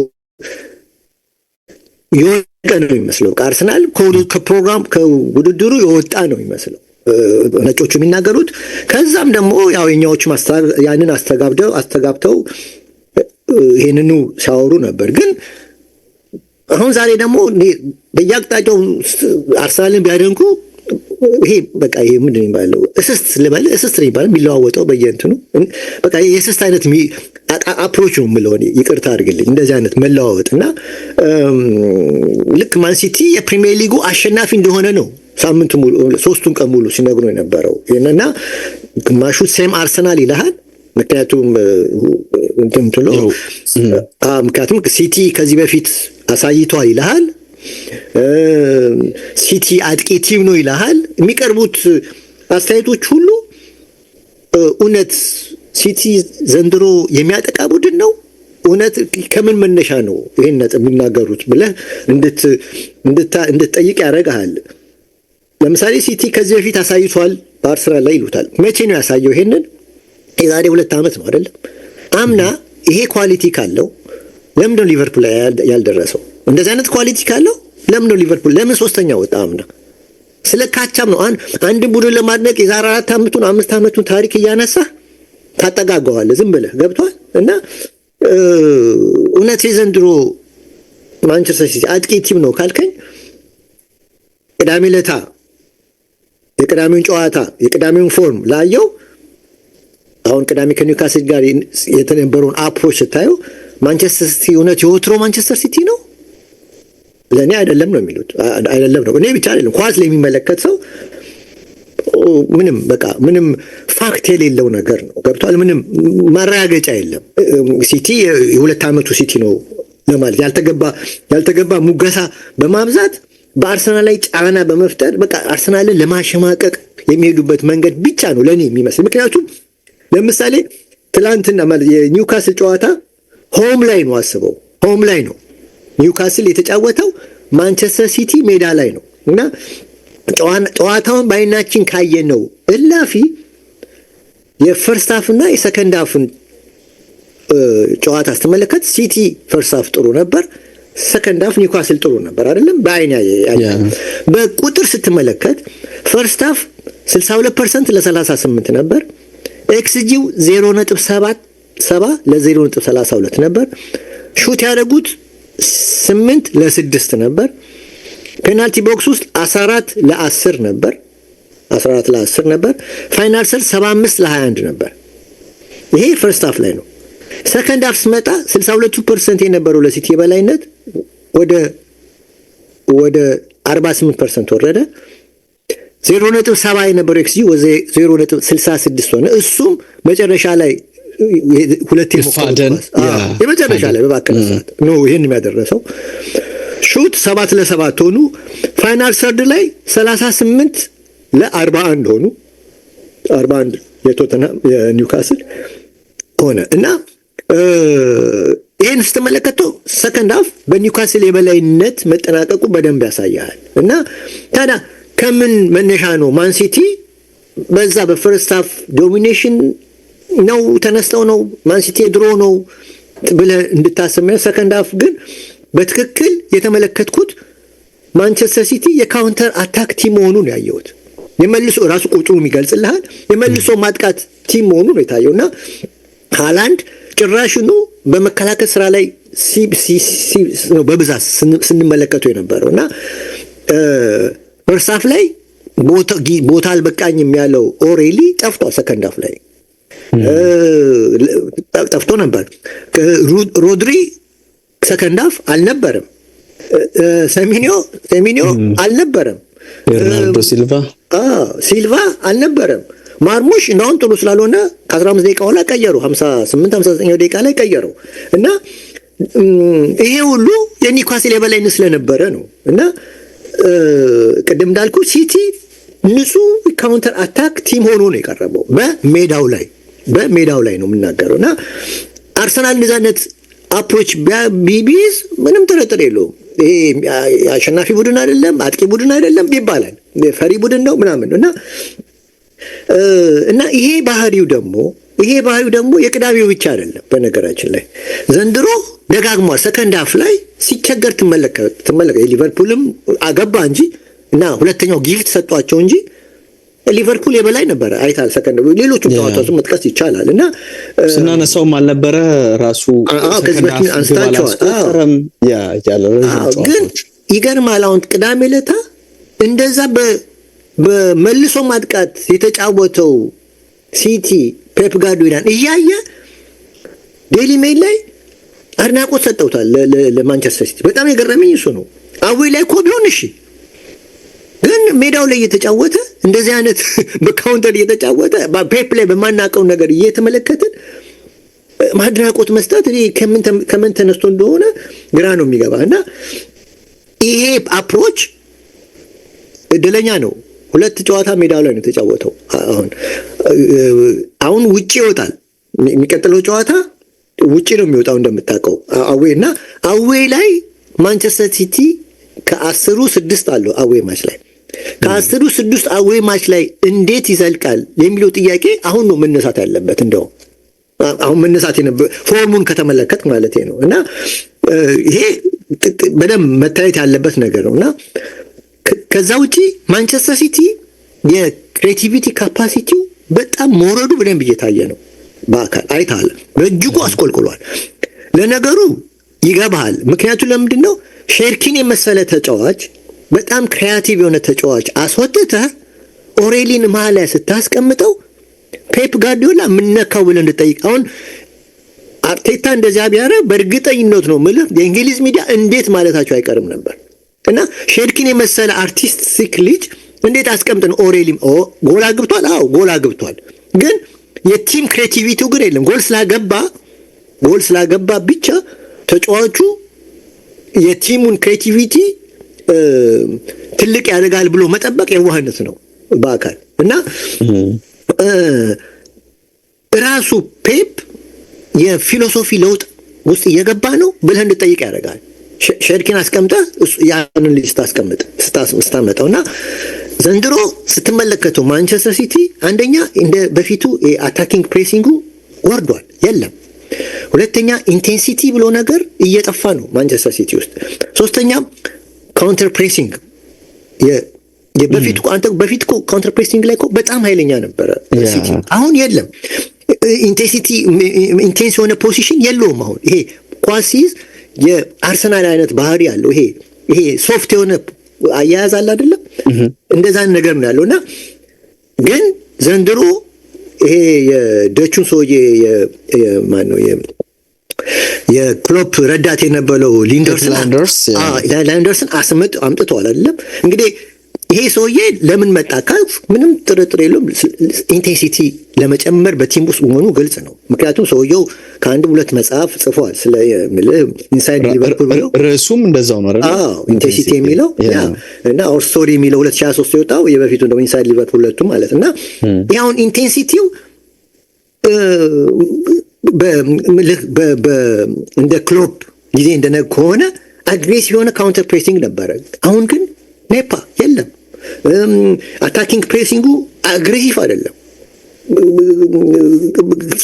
የወጣ ነው የሚመስለው። አርሰናል ከፕሮግራም ከውድድሩ የወጣ ነው የሚመስለው ነጮቹ የሚናገሩት። ከዛም ደግሞ ያው የኛዎቹ ያንን አስተጋብተው ይሄንኑ ሲያወሩ ነበር። ግን አሁን ዛሬ ደግሞ በየአቅጣጫው አርሰናልን ቢያደንቁ ይሄ በቃ ይሄ ምንድን ነው እስስት ልበል እስስት ነው የሚባለው የሚለዋወጠው በየእንትኑ በቃ የእስስት አይነት አፕሮች ነው የምለው እኔ ይቅርታ አድርግልኝ። እንደዚህ አይነት መለዋወጥና ልክ ማን ሲቲ የፕሪሚየር ሊጉ አሸናፊ እንደሆነ ነው ሳምንቱ ሙሉ 3ቱን ቀን ሙሉ ሲነግሩ የነበረው እና ግማሹ ሴም አርሰናል ይልሃል። ምክንያቱም ምክንያቱም ሲቲ ከዚህ በፊት አሳይቷል ይልሃል። ሲቲ አጥቂ ቲም ነው ይልሃል። የሚቀርቡት አስተያየቶች ሁሉ እውነት ሲቲ ዘንድሮ የሚያጠቃ ቡድን ነው እውነት ከምን መነሻ ነው ይሄን ነጥብ የሚናገሩት ብለህ እንድትጠይቅ ያደርግሃል። ለምሳሌ ሲቲ ከዚህ በፊት አሳይቷል በአርሰናል ላይ ይሉታል። መቼ ነው ያሳየው? ይሄንን የዛሬ 2 ዓመት ነው አይደለም? አምና ይሄ ኳሊቲ ካለው ለምን ነው ሊቨርፑል ያልደረሰው? እንደዚህ አይነት ኳሊቲ ካለው ለምን ነው ሊቨርፑል ለምን 3ኛ ወጣ? አምና ስለ ካቻም ነው አንድ ቡድን ለማድነቅ የዛሬ 4 ዓመቱን 5 ዓመቱን ታሪክ እያነሳ ታጠጋጋዋለህ ዝም ብለህ ገብቷል። እና እውነት የዘንድሮ ማንቸስተር ሲቲ አጥቂ ቲም ነው ካልከኝ ቅዳሜ ዕለት የቅዳሜውን ጨዋታ የቅዳሜውን ፎርም ላየው አሁን ቅዳሜ ከኒውካስል ጋር የተነበረውን አፕሮች ስታየው ማንቸስተር ሲቲ እውነት የወትሮ ማንቸስተር ሲቲ ነው ለእኔ አይደለም ነው የሚሉት። አይደለም ነው እኔ ብቻ አይደለም ኳስ ለሚመለከት ሰው ምንም ፋክት የሌለው ነገር ነው። ገብቷል። ምንም ማረጋገጫ የለም። ሲቲ የ2 ዓመቱ ሲቲ ነው ለማለት ያልተገባ ሙገሳ በማብዛት በአርሰናል ላይ ጫና በመፍጠር በቃ አርሰናልን ለማሸማቀቅ የሚሄዱበት መንገድ ብቻ ነው ለኔ የሚመስል። ምክንያቱም ለምሳሌ ትላንትና ማለት የኒውካስል ጨዋታ ሆም ላይ ነው፣ አስበው ሆም ላይ ነው ኒውካስል የተጫወተው ማንቸስተር ሲቲ ሜዳ ላይ ነው እና ጨዋታውን በአይናችን ካየነው እላፊ የፈርስት ሃፍና የሰከንድ ሃፍን ጨዋታ ስትመለከት ሲቲ ፈርስት ሃፍ ጥሩ ነበር፣ ሰከንድ ሃፍ ኒውካስል ጥሩ ነበር አይደለም። በአይን በቁጥር ስትመለከት ፈርስት ሃፍ 62% ለ38 ነበር። ኤክስጂው 0.77 ለ0.32 ነበር። ሹት ያደረጉት 8 ለ6 ነበር። ፔናልቲ ቦክስ ውስጥ 14 ለ10 ነበር። 14 ለ10 ነበር። ፋይናል ሰር 75 ለ21 ነበር። ይሄ ፈርስት ሃፍ ላይ ነው። ሰከንድ ሃፍ ስመጣ 62% የነበረው ለሲቲ የበላይነት ወደ 48% ወረደ። 0.7 የነበረው ኤክስጂ ወደ 0.66 ሆነ። እሱም መጨረሻ ላይ ሁለት የመጨረሻ ላይ በባከነ ሰዓት ነው ይሄን የሚያደረሰው። ሹት 7 ለ7 ሆኑ። ፋይናል ሰርድ ላይ 38 ለ41 ሆኑ። 41 የቶተንሃም የኒውካስል ሆነ እና ይህን ስትመለከተው ሰከንድ ሃፍ በኒውካስል የበላይነት መጠናቀቁ በደንብ ያሳያል። እና ታዲያ ከምን መነሻ ነው ማንሲቲ በዛ በፈርስት ሃፍ ዶሚኔሽን ነው ተነስተው ነው ማንሲቲ ድሮ ነው ብለህ እንድታስብ። ሰከንድ ሃፍ ግን በትክክል የተመለከትኩት ማንቸስተር ሲቲ የካውንተር አታክ ቲም መሆኑን ያየሁት። የመልሶ ራሱ ቁጥሩ የሚገልጽልሃል የመልሶ ማጥቃት ቲም መሆኑ ነው የታየውና ሃላንድ ጭራሽኑ በመከላከል ስራ ላይ ነው በብዛት ስንመለከቱ የነበረውና ፈርስት ሃፍ ላይ ቦታ አልበቃኝም ያለው ኦሬሊ ጠፍቷል። ሰከንድ ሃፍ ላይ ጠፍቶ ነበር። ሮድሪ ሰከንድ ሃፍ አልነበረም። ሰሚኒዮ አልነበረም። ቤርናርዶ ሲልቫ አልነበረም። ማርሙሽ እንደውም ጥሩ ስላልሆነ ከ15 ደቂቃ በኋላ ቀየሩ። 58-59 ደቂቃ ላይ ቀየሩ እና ይሄ ሁሉ የኒውካስል የበላይነት ስለነበረ ነው እና ቅድም እንዳልኩ ሲቲ ንጹህ ካውንተር አታክ ቲም ሆኖ ነው የቀረበው በሜዳው ላይ ነው የምናገረው። እና አርሰናል እንደዛነት አፕሮች ቢቢዝ ምንም ጥርጥር የለውም። ይሄ አሸናፊ ቡድን አይደለም፣ አጥቂ ቡድን አይደለም ይባላል፣ ፈሪ ቡድን ነው ምናምን እና ይሄ ባህሪው ደግሞ የቅዳሜው ብቻ አይደለም። በነገራችን ላይ ዘንድሮ ደጋግሟል። ሰከንድ ሃፍ ላይ ሲቸገር ትመለከት ሊቨርፑልም አገባ እንጂ እና ሁለተኛው ጊፍት ሰጧቸው እንጂ ሊቨርፑል የበላይ ነበረ። አይታል ሰከንድ ሌሎቹም ጨዋታዎችን መጥቀስ ይቻላል እና ስናነሳውም አልነበረ ራሱ ከዚህ በፊት አንስታቸዋል። ግን ይገርማል። አሁን ቅዳሜ ዕለት እንደዛ በመልሶ ማጥቃት የተጫወተው ሲቲ ፔፕ ጋርዲዮላን እያየ ዴይሊ ሜል ላይ አድናቆት ሰጠውታል ለማንቸስተር ሲቲ። በጣም የገረመኝ እሱ ነው። አዌ ላይ እኮ ቢሆን እሺ፣ ግን ሜዳው ላይ እየተጫወተ እንደዚህ አይነት በካውንተር እየተጫወተ ፔፕ ላይ በማናውቀው ነገር እየተመለከትን ማድናቆት መስጠት እኔ ከምን ተነስቶ እንደሆነ ግራ ነው የሚገባ እና ይሄ አፕሮች እድለኛ ነው። 2 ጨዋታ ሜዳው ላይ ነው የተጫወተው። አሁን ውጪ ይወጣል። የሚቀጥለው ጨዋታ ውጪ ነው የሚወጣው እንደምታውቀው አዌ ላይ ማንቸስተር ሲቲ ከ10 6 አለው አዌ ማች ላይ። ከ10 6 አዌ ማች ላይ እንዴት ይዘልቃል የሚለው ጥያቄ አሁን ነው መነሳት ያለበት። እንደው አሁን መነሳት ፎርሙን ከተመለከት ማለት ነው እና ይሄ በደንብ መታየት ያለበት ነገር ነውና ከዛ ውጪ ማንቸስተር ሲቲ የክሬቲቪቲ ካፓሲቲው በጣም መውረዱ በደንብ እየታየ ነው። በአካል አይታል በእጅጉ አስቆልቁሏል። ለነገሩ ይገባሃል። ምክንያቱም ለምንድን ነው ሼርኪን የመሰለ ተጫዋች በጣም ክሪያቲቭ የሆነ ተጫዋች አስወጥተህ ኦሬሊን መሀል ላይ ስታስቀምጠው ፔፕ ጋርዲዮላ ምንነካው ብለህ እንድጠይቅ። አሁን አርቴታ እንደዚያ ቢያደርግ በእርግጠኝነት ነው የምልህ የእንግሊዝ ሚዲያ እንዴት ማለታቸው አይቀርም ነበር። እና ሼርኪን የመሰለ አርቲስቲክ ልጅ እንዴት አስቀምጠን ኦሬሊ ጎል አግብቷል። አዎ ጎል አግብቷል፣ ግን የቲም ክሬቲቪቲው ግን የለም። ጎል ስላገባ ብቻ ተጫዋቹ የቲሙን ክሬቲቪቲ ትልቅ ያደርጋል ብሎ መጠበቅ የዋህነት ነው በአካል እና ራሱ ፔፕ የፊሎሶፊ ለውጥ ውስጥ እየገባ ነው ብለህ እንድጠይቅ ያደርጋል። ሼርኪን አስቀምጠህ ያንን ልጅ ስታመጣው እና ዘንድሮ ስትመለከተው ማንቸስተር ሲቲ አንደኛ እንደ በፊቱ አታኪንግ ፕሬሲንጉ ወርዷል፣ የለም። ሁለተኛ ኢንቴንሲቲ ብሎ ነገር እየጠፋ ነው ማንቸስተር ሲቲ ውስጥ። ሶስተኛ ካውንተር ፕሬሲንግ በፊት እኮ ካውንተር ፕሬሲንግ ላይ እኮ በጣም ኃይለኛ ነበረ ሲቲ፣ አሁን የለም። ኢንቴንስ የሆነ ፖዚሽን የለውም አሁን። ይሄ ኳስ ሲይዝ የአርሰናል አይነት ባህሪ ያለው ይሄ ሶፍት የሆነ አያያዝ አለ አይደለም፣ እንደዛ ነገር ነው ያለው እና ግን ዘንድሮ ይሄ የደቹን ሰውዬ ማን ነው የክሎፕ ረዳት የነበረው ላንደርስን አምጥተዋል አይደለም። እንግዲህ ይሄ ሰውዬ ለምን መጣ ካልክ ምንም ጥርጥር የለውም ኢንቴንሲቲ ለመጨመር በቲም ውስጥ መሆኑ ግልጽ ነው። ምክንያቱም ሰውየው ከአንድ ሁለት መጽሐፍ ጽፏል ስለ ኢንሳይድ ሊቨርፑል ብለው ርዕሱም እንደዛው ነው አይደል? ኢንቴንሲቲ የሚለው እና ኦር ስቶሪ የሚለው 2023 የወጣው የበፊቱ ደግሞ ኢንሳይድ ሊቨርፑል ሁለቱም ማለት እና ያውን ኢንቴንሲቲው እንደ ክሎፕ ጊዜ እንደነ ከሆነ አግሬሲቭ የሆነ ካውንተር ፕሬሲንግ ነበረ። አሁን ግን ኔፓ የለም። አታኪንግ ፕሬሲንጉ አግሬሲቭ አይደለም፣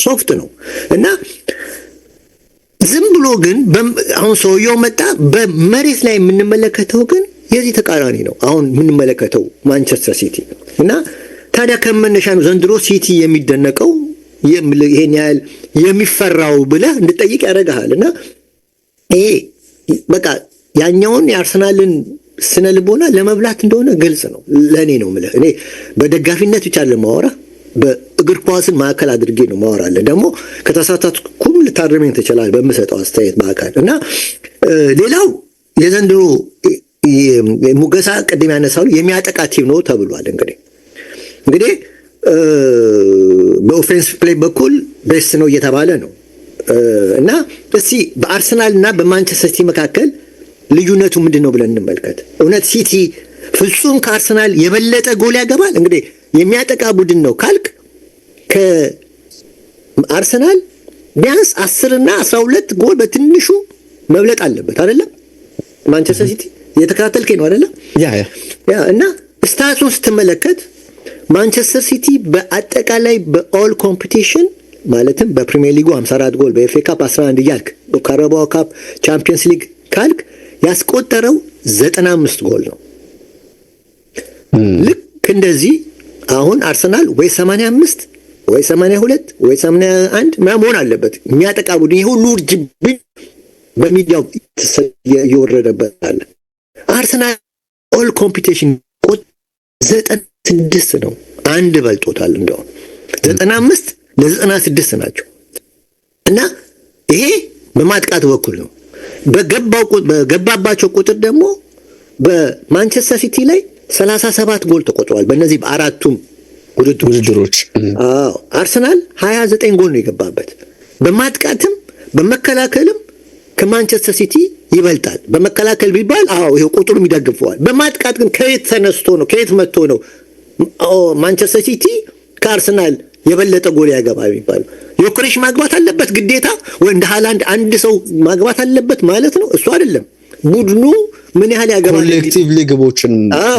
ሶፍት ነው እና ዝም ብሎ ግን አሁን ሰውየው መጣ። በመሬት ላይ የምንመለከተው ግን የዚህ ተቃራኒ ነው አሁን የምንመለከተው ማንቸስተር ሲቲ እና ታዲያ ከመነሻ ነው ዘንድሮ ሲቲ የሚደነቀው ይሄን ያህል የሚፈራው ብለህ እንድጠይቅ ያደርግሃል። እና ይሄ በቃ ያኛውን የአርሰናልን ስነ ልቦና ለመብላት እንደሆነ ግልጽ ነው። ለእኔ ነው የምልህ። እኔ በደጋፊነት ብቻ ለማወራ በእግር ኳስን ማዕከል አድርጌ ነው ማወራለን። ደግሞ ከተሳሳትኩም ልታርመኝ ትችላለህ በምሰጠው አስተያየት በአካል እና ሌላው የዘንድሮ ሙገሳ ቅድም ያነሳው የሚያጠቃ ቲም ነው ተብሏል። እንግዲህ በኦፌንስ ፕሌይ በኩል ቤስት ነው እየተባለ ነው እና እስቲ በአርሰናል እና በማንቸስተር ሲቲ መካከል ልዩነቱ ምንድን ነው ብለን እንመልከት። እውነት ሲቲ ፍጹም ከአርሰናል የበለጠ ጎል ያገባል? እንግዲህ የሚያጠቃ ቡድን ነው ካልክ ከአርሰናል ቢያንስ 10 እና 12 ጎል በትንሹ መብለጥ አለበት አይደለም? ማንቸስተር ሲቲ እየተከታተልከኝ ነው አይደለም? ያ እና ስታቱን ስትመለከት ማንቸስተር ሲቲ በአጠቃላይ በኦል ኮምፒቲሽን ማለትም በፕሪሚየር ሊጉ 54 ጎል፣ በኤፍኤ ካፕ 11 እያልክ በካራባኦ ካፕ ቻምፒየንስ ሊግ ካልክ ያስቆጠረው 95 ጎል ነው። ልክ እንደዚህ አሁን አርሰናል ወይ 85 ወይ 82 ወይ 81 መሆን አለበት የሚያጠቃ ቡድን። ይሄ ሁሉ ውርጅብኝ በሚዲያው እየወረደበት አለ። አርሰናል ኦል ኮምፒቲሽን 96 ነው፣ አንድ በልጦታል። እንደውም 95 ለ96 ናቸው እና ይሄ በማጥቃት በኩል ነው። በገባባቸው ቁጥር ደግሞ በማንቸስተር ሲቲ ላይ 37 ጎል ተቆጥሯል በእነዚህ በአራቱም ውድድሮች። አርሰናል 29 ጎል ነው የገባበት። በማጥቃትም በመከላከልም ከማንቸስተር ሲቲ ይበልጣል። በመከላከል ቢባል ይሄው ቁጥሩም ይደግፈዋል። በማጥቃት ግን ከየት ተነስቶ ነው ከየት መጥቶ ነው ማንቸስተር ሲቲ ከአርሰናል የበለጠ ጎል ያገባ የሚባለው? ዮኬሬሽ ማግባት አለበት ግዴታ ወይ እንደ ሃላንድ አንድ ሰው ማግባት አለበት ማለት ነው? እሱ አይደለም። ቡድኑ ምን ያህል ያገባል? ኮሌክቲቭሊ ግቦችን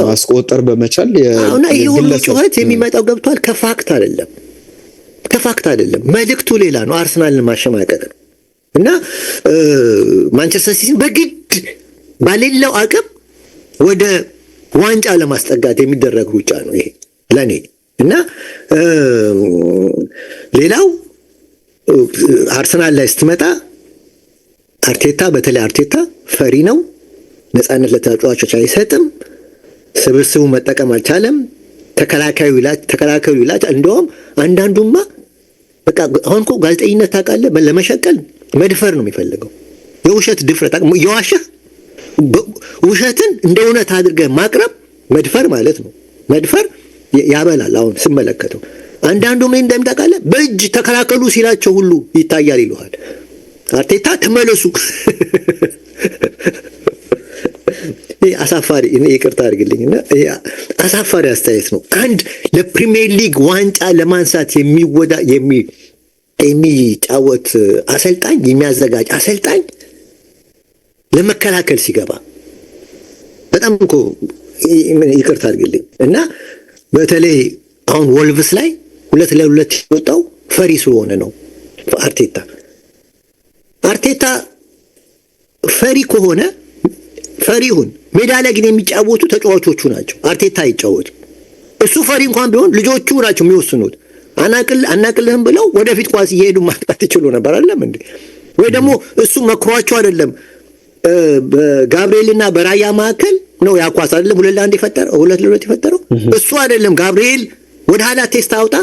ማስቆጠር በመቻል እና ይሄ ሁሉ ጩኸት የሚመጣው ገብቷል ከፋክት አይደለም። መልእክቱ ሌላ ነው። አርሰናልን ማሸማቀቅ ነው እና ማንቸስተር ሲቲ በግድ ባሌለው አቅም ወደ ዋንጫ ለማስጠጋት የሚደረግ ሩጫ ነው ይሄ ለኔ። እና ሌላው አርሰናል ላይ ስትመጣ በተለይ አርቴታ ፈሪ ነው። ነፃነት ለተጫዋቾች አይሰጥም። ስብስቡ መጠቀም አልቻለም። ተከላካዩ ይላል። እንደውም አንዳንዱማ በቃ አሁን እኮ ጋዜጠኝነት ታውቃለህ፣ ለመሸቀል መድፈር ነው የሚፈልገው። የውሸት ድፍረት የዋሸህ ውሸትን እንደ እውነት አድርገህ ማቅረብ መድፈር ማለት ነው። መድፈር ያበላል። አሁን ስመለከተው አንዳንዱ ምን እንደምታውቃለህ በእጅ ተከላከሉ ሲላቸው ሁሉ ይታያል ይሉሃል። አርቴታ ተመለሱ። አሳፋሪ ይቅርታ አድርግልኝና አሳፋሪ አስተያየት ነው። አንድ ለፕሪሚየር ሊግ ዋንጫ ለማንሳት የሚጫወት አሰልጣኝ የሚያዘጋጅ አሰልጣኝ ለመከላከል ሲገባ በጣም እኮ ይቅርታ አድርግልኝ እና በተለይ አሁን ወልቭስ ላይ 2-2 የወጣው ፈሪ ስለሆነ ነው። አርቴታ ፈሪ ከሆነ ፈሪሁን ሜዳ ላይ ግን የሚጫወቱ ተጫዋቾቹ ናቸው። አርቴታ አይጫወትም። እሱ ፈሪ እንኳን ቢሆን ልጆቹ ናቸው የሚወስኑት። አናቅልህም ብለው ወደፊት ኳስ እየሄዱ ማጥቃት ይችሉ ነበር አይደለም እንዴ? ወይ ደግሞ እሱ መክሯቸው አይደለም። በጋብርኤልና በራያ መካከል ነው ያ ኳስ አይደለም 2-1 የፈጠረው እሱ አይደለም። ጋብርኤል ወደ ኋላ ቴስት አውጣ፣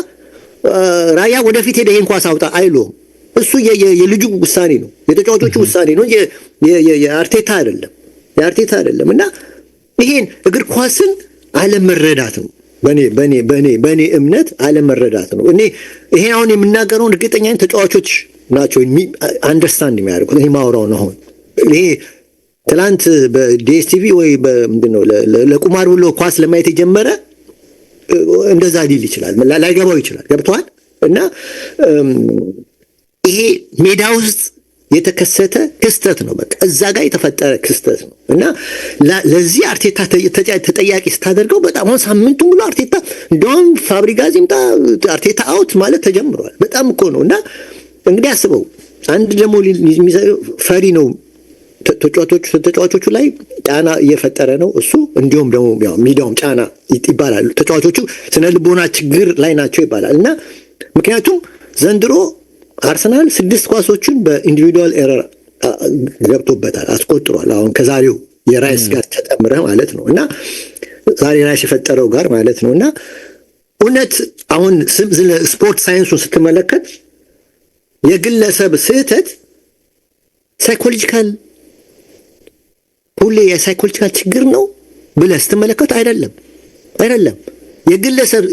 ራያ ወደፊት ሄደ ይሄን ኳስ አውጣ አይሎም። እሱ የልጁ ውሳኔ ነው፣ የተጫዋቾቹ ውሳኔ ነው እንጂ የአርቴታ አይደለም። እና ይሄን እግር ኳስን አለመረዳት ነው። በኔ እምነት አለመረዳት ነው። እኔ ይሄ አሁን የምናገረውን እርግጠኛ ተጫዋቾች ናቸው አንደርስታንድ የሚያደርጉት። እኔ ማውራው ነው አሁን ይሄ ትላንት በዲኤስቲቪ ወይ ምንድነው ለቁማር ብሎ ኳስ ለማየት የጀመረ እንደዛ ሊል ይችላል፣ ላይገባው ይችላል። ገብቷል? እና ይሄ ሜዳ ውስጥ የተከሰተ ክስተት ነው። በቃ እዛ ጋር የተፈጠረ ክስተት ነው እና ለዚህ አርቴታ ተጠያቂ ስታደርገው በጣም አሁን ሳምንቱን ሙሉ አርቴታ እንደውም ፋብሪጋዝ ይምጣ አርቴታ አውት ማለት ተጀምሯል። በጣም እኮ ነው። እና እንግዲህ አስበው አንድ ደግሞ ፈሪ ነው ተጫዋቾቹ ላይ ጫና እየፈጠረ ነው እሱ። እንዲሁም ደግሞ ያው ሚዲያውም ጫና ይባላሉ። ተጫዋቾቹ ስነ ልቦና ችግር ላይ ናቸው ይባላል። እና ምክንያቱም ዘንድሮ አርሰናል 6 ኳሶችን በኢንዲቪዱዋል ኤረር ገብቶበታል፣ አስቆጥሯል። አሁን ከዛሬው የራይስ ጋር ተጠምረህ ማለት ነው እና ዛሬ ራይስ የፈጠረው ጋር ማለት ነው። እና እውነት አሁን ስፖርት ሳይንሱን ስትመለከት የግለሰብ ስህተት ሳይኮሎጂካል ሁሌ የሳይኮሎጂካል ችግር ነው ብለህ ስትመለከት አይደለም።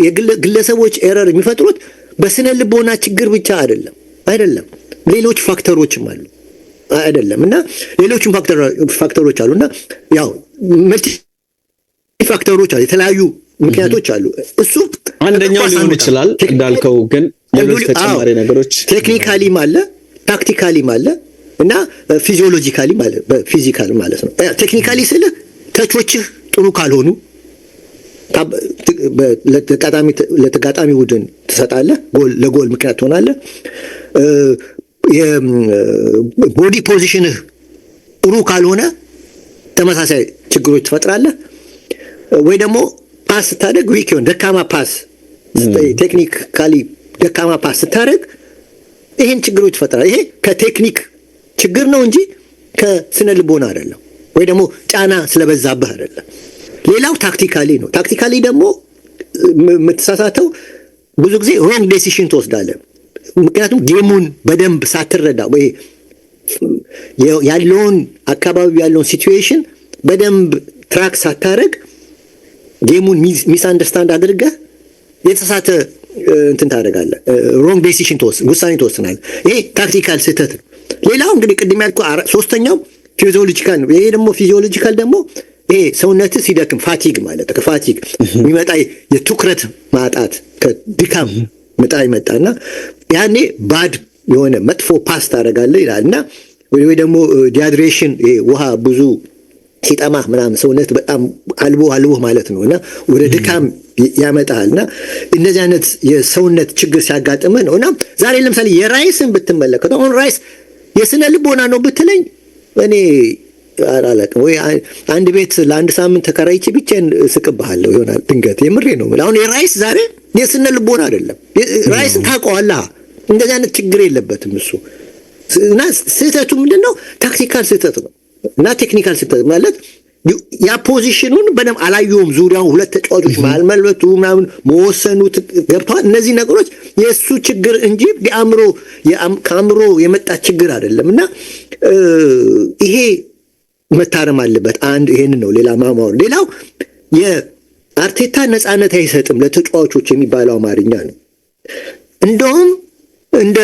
የግለሰቦች ኤረር የሚፈጥሩት በስነ ልቦና ችግር ብቻ አይደለም፣ ሌሎች ፋክተሮችም አሉ አይደለም። እና ሌሎችም ፋክተሮች አሉና ያው መልቲ ፋክተሮች አሉ፣ የተለያዩ ምክንያቶች አሉ። እሱ አንደኛው ሊሆን ይችላል እንዳልከው፣ ግን ሌሎች ተጨማሪ ነገሮች ቴክኒካሊም አለ፣ ታክቲካሊም አለ እና ፊዚዮሎጂካሊ ማለት በፊዚካል ማለት ነው። ቴክኒካሊ ስልህ ተቾችህ ጥሩ ካልሆኑ ለተጋጣሚ ቡድን ትሰጣለህ፣ ለጎል ምክንያት ትሆናለህ። ቦዲ ፖዚሽንህ ጥሩ ካልሆነ ተመሳሳይ ችግሮች ትፈጥራለህ። ወይ ደግሞ ፓስ ስታደርግ ዊክ ይሆን ደካማ ፓስ ቴክኒካሊ ደካማ ፓስ ስታደርግ ይሄን ችግሮች ትፈጥራለህ። ይሄ ከቴክኒክ ችግር ነው እንጂ ከስነ ልቦና አይደለም፣ ወይ ደግሞ ጫና ስለበዛብህ አይደለም። ሌላው ታክቲካሊ ነው። ታክቲካሊ ደግሞ የምትሳሳተው ብዙ ጊዜ ሮንግ ዴሲሽን ትወስዳለህ። ምክንያቱም ጌሙን በደንብ ሳትረዳ ወይ ያለውን አካባቢ ያለውን ሲቹዌሽን በደንብ ትራክ ሳታረግ ጌሙን ሚስ አንደርስታንድ አድርገህ የተሳሳተ እንትን ታደርጋለህ። ሮንግ ዴሲሽን ውሳኔ ትወስናለህ። ይሄ ታክቲካል ስህተት ነው። ሌላው እንግዲህ ቅድም ያልኩህ ሶስተኛው ፊዚዮሎጂካል ነው። ይሄ ደግሞ ፊዚዮሎጂካል ደግሞ ይሄ ሰውነት ሲደክም ፋቲግ ማለት ከፋቲግ የሚመጣ የትኩረት ማጣት ከድካም መጣ ይመጣና ያኔ ባድ የሆነ መጥፎ ፓስ ታደርጋለህ ይላል። እና ወይ ደግሞ ዲሃይድሬሽን ይሄ ውሃ ብዙ ሲጠማህ ምናምን ሰውነት በጣም አልቦ ማለት ነው እና ወደ ድካም ያመጣል። እና እነዚህ አይነት የሰውነት ችግር ሲያጋጥምህ ነው። እና ዛሬ ለምሳሌ የራይስን ብትመለከተው አሁን ራይስ የስነ ልቦና ነው ብትለኝ እኔ አላውቅም። ወይ አንድ ቤት ለአንድ ሳምንት ተከራይቼ ብቻዬን እስቅብሃለሁ ይሆናል ድንገት። የምሬ ነው። አሁን የራይስ ዛሬ የስነ ልቦና አይደለም። ራይስን ታውቀዋለህ፣ እንደዚህ አይነት ችግር የለበትም እሱ። እና ስህተቱ ምንድን ነው? ታክቲካል ስህተት ነው እና ቴክኒካል ስህተት ማለት ያ ፖዚሽኑን በደንብ አላየውም። ዙሪያውን ሁለት ተጫዋቾች መሀል መልበቱ ምናምን መወሰኑ ገብቷል። እነዚህ ነገሮች የእሱ ችግር እንጂ ከአእምሮ የመጣ ችግር አይደለም። እና ይሄ መታረም አለበት። አንድ ይሄን ነው። ሌላ ማማሩ ሌላው የአርቴታ ነፃነት አይሰጥም ለተጫዋቾች የሚባለው አማርኛ ነው። እንደውም እንደ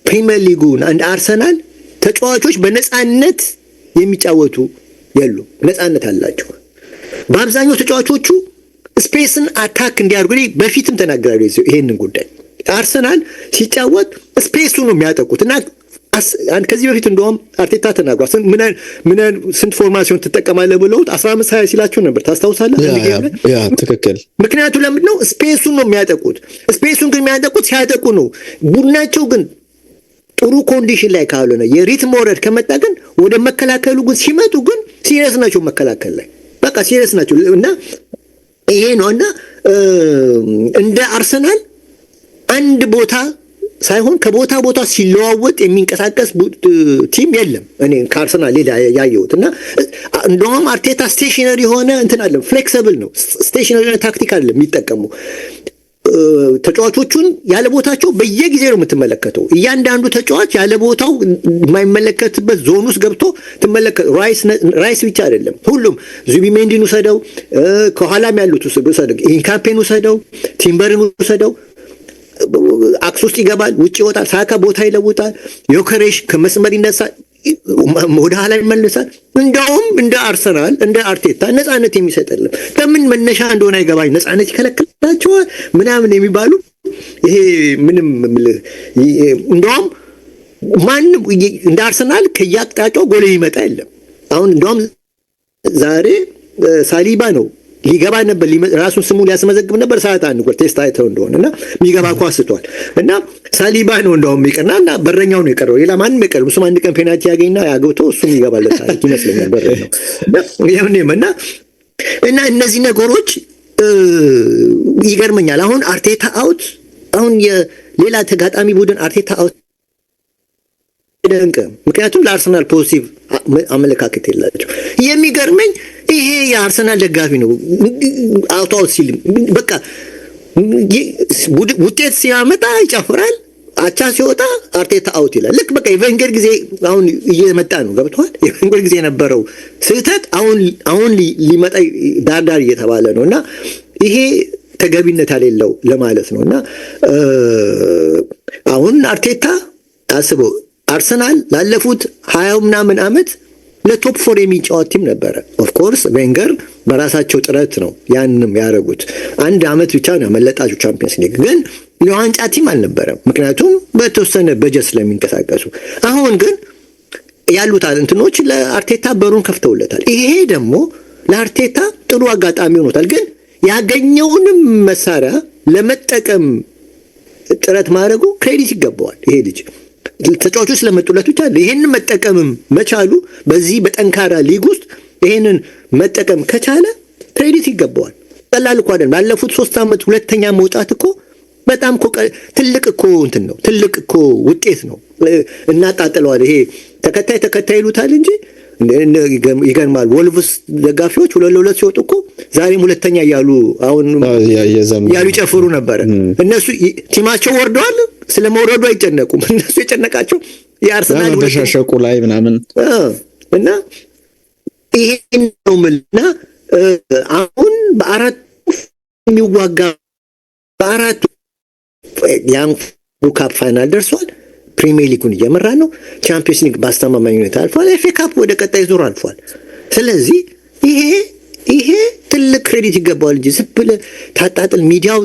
ፕሪሚየር ሊጉ እንደ አርሰናል ተጫዋቾች በነፃነት የሚጫወቱ የሉ፣ ነፃነት አላቸው። በአብዛኛው ተጫዋቾቹ ስፔስን አታክ እንዲያርጉ በፊትም ተናግራለሁ ይሄንን ጉዳይ። አርሰናል ሲጫወት ስፔሱ ነው የሚያጠቁት እና ከዚህ በፊት እንደውም አርቴታ ተናግሯል። ስንት ፎርማሲዮን ትጠቀማለህ ብለውት 15-20 ሲላቸው ነበር። ታስታውሳለህ? ትክክል። ምክንያቱ ለምንድን ነው? ስፔሱን ነው የሚያጠቁት። ስፔሱን ግን የሚያጠቁት ሲያጠቁ ነው። ቡድናቸው ግን ጥሩ ኮንዲሽን ላይ ካልሆነ የሪትም ወረድ ከመጣ ግን ወደ መከላከሉ ግን ሲመጡ ግን ሲሪየስ ናቸው። መከላከል ላይ በቃ ሲሪየስ ናቸው እና ይሄ ነው እና እንደ አርሰናል አንድ ቦታ ሳይሆን ከቦታ ቦታ ሲለዋወጥ የሚንቀሳቀስ ቲም የለም። እኔ ከአርሰናል ሌላ ያየሁት እና እንደውም አርቴታ ስቴሽነሪ የሆነ እንትን አለ፣ ፍሌክሲብል ነው። ስቴሽነሪ የሆነ ታክቲክ አለ የሚጠቀሙ ተጫዋቾቹን ያለ ቦታቸው በየጊዜ ነው የምትመለከተው። እያንዳንዱ ተጫዋች ያለ ቦታው የማይመለከትበት ዞን ውስጥ ገብቶ ትመለከት። ራይስ ብቻ አይደለም፣ ሁሉም ዙቢሜንዲን ውሰደው፣ ከኋላም ያሉት ውሰደው፣ ኢንካፔን ውሰደው፣ ቲምበርን ውሰደው፣ አክስ ውስጥ ይገባል፣ ውጭ ይወጣል። ሳካ ቦታ ይለውጣል። ዮከሬሽ ከመስመር ይነሳል፣ ወደ ኋላ ይመልሳል። እንደውም እንደ አርሰናል እንደ አርቴታ ነፃነት የሚሰጥልም ከምን መነሻ እንደሆነ አይገባኝ። ነፃነት ይከለክላቸዋል ምናምን የሚባሉ ይሄ ምንም እንደውም ማንም እንደ አርሰናል ከያቅጣጫው ጎል የሚመጣ የለም። አሁን እንደውም ዛሬ ሳሊባ ነው ሊገባ ነበር፣ ራሱን ስሙ ሊያስመዘግብ ነበር። ሰዓት አንድ ጎል ቴስት አይተው እንደሆነ እና የሚገባ ኳስ ስቷል እና ሳሊባ ነው እንደውም ይቀርና እና በረኛው ነው የቀረው። ሌላ ማንም የቀረው እሱም አንድ ቀን ፔናልቲ ያገኝና ያገብቶ እሱም ይገባለት ታሪክ ይመስለኛል በረኛው እና እነዚህ ነገሮች ይገርመኛል። አሁን አርቴታ አውት፣ አሁን የሌላ ተጋጣሚ ቡድን አርቴታ አውት ደንቀ፣ ምክንያቱም ለአርሰናል ፖዚቲቭ አመለካከት የላቸው። የሚገርመኝ ይሄ የአርሰናል ደጋፊ ነው አውት ሲል በቃ ውጤት ሲያመጣ ይጨፍራል፣ አቻ ሲወጣ አርቴታ አውት ይላል። ልክ በቃ የቬንገር ጊዜ አሁን እየመጣ ነው። ገብቷል? የቬንገር ጊዜ የነበረው ስህተት አሁን ሊመጣ ዳርዳር እየተባለ ነው እና ይሄ ተገቢነት የሌለው ለማለት ነው እና አሁን አርቴታ አስበው አርሰናል ላለፉት 20 ምናምን ዓመት ለቶፕ 4 የሚጫወት ቲም ነበረ። ኦፍኮርስ ቬንገር በራሳቸው ጥረት ነው ያንንም ያደረጉት። አንድ ዓመት ብቻ ነው ያመለጣቸው ቻምፒየንስ ሊግ፣ ግን የዋንጫ ቲም አልነበረም፣ ምክንያቱም በተወሰነ በጀት ስለሚንቀሳቀሱ። አሁን ግን ያሉት እንትኖች ለአርቴታ በሩን ከፍተውለታል። ይሄ ደግሞ ለአርቴታ ጥሩ አጋጣሚ ሆኖታል። ግን ያገኘውንም መሳሪያ ለመጠቀም ጥረት ማድረጉ ክሬዲት ይገባዋል። ይሄ ልጅ ተጫዋቾች ስለመጡለት ብቻ ይሄንን መጠቀምም መቻሉ በዚህ በጠንካራ ሊግ ውስጥ ይሄንን መጠቀም ከቻለ ክሬዲት ይገባዋል። ቀላል እኮ አይደለም። ባለፉት 3 ዓመት ሁለተኛ መውጣት እኮ በጣም እኮ ትልቅ እኮ እንትን ነው፣ ትልቅ እኮ ውጤት ነው። እናጣጥለዋል። ይሄ ተከታይ ይሉታል እንጂ ይገርማል። ወልቭስ ደጋፊዎች 2-2 ሲወጡ እኮ ዛሬም ሁለተኛ እያሉ አሁን ያሉ ይጨፍሩ ነበረ። እነሱ ቲማቸው ወርደዋል፣ ስለመውረዱ አይጨነቁም። እነሱ የጨነቃቸው የአርሰናል ተሻሸቁ ላይ ምናምን እና ይሄን ነው ምልና አሁን በአራት የሚዋጋ በአራት ያን ካፕ ፋይናል ደርሷል። ፕሪሚየር ሊጉን እየመራ ነው። ቻምፒየንስ ሊግ በአስተማማኝ ሁኔታ አልፏል። ኤፍ ኤ ካፕ ወደ ቀጣይ ዙር አልፏል። ስለዚህ ይሄ ትልቅ ክሬዲት ይገባዋል እንጂ ዝም ብለህ ታጣጥል፣ ሚዲያው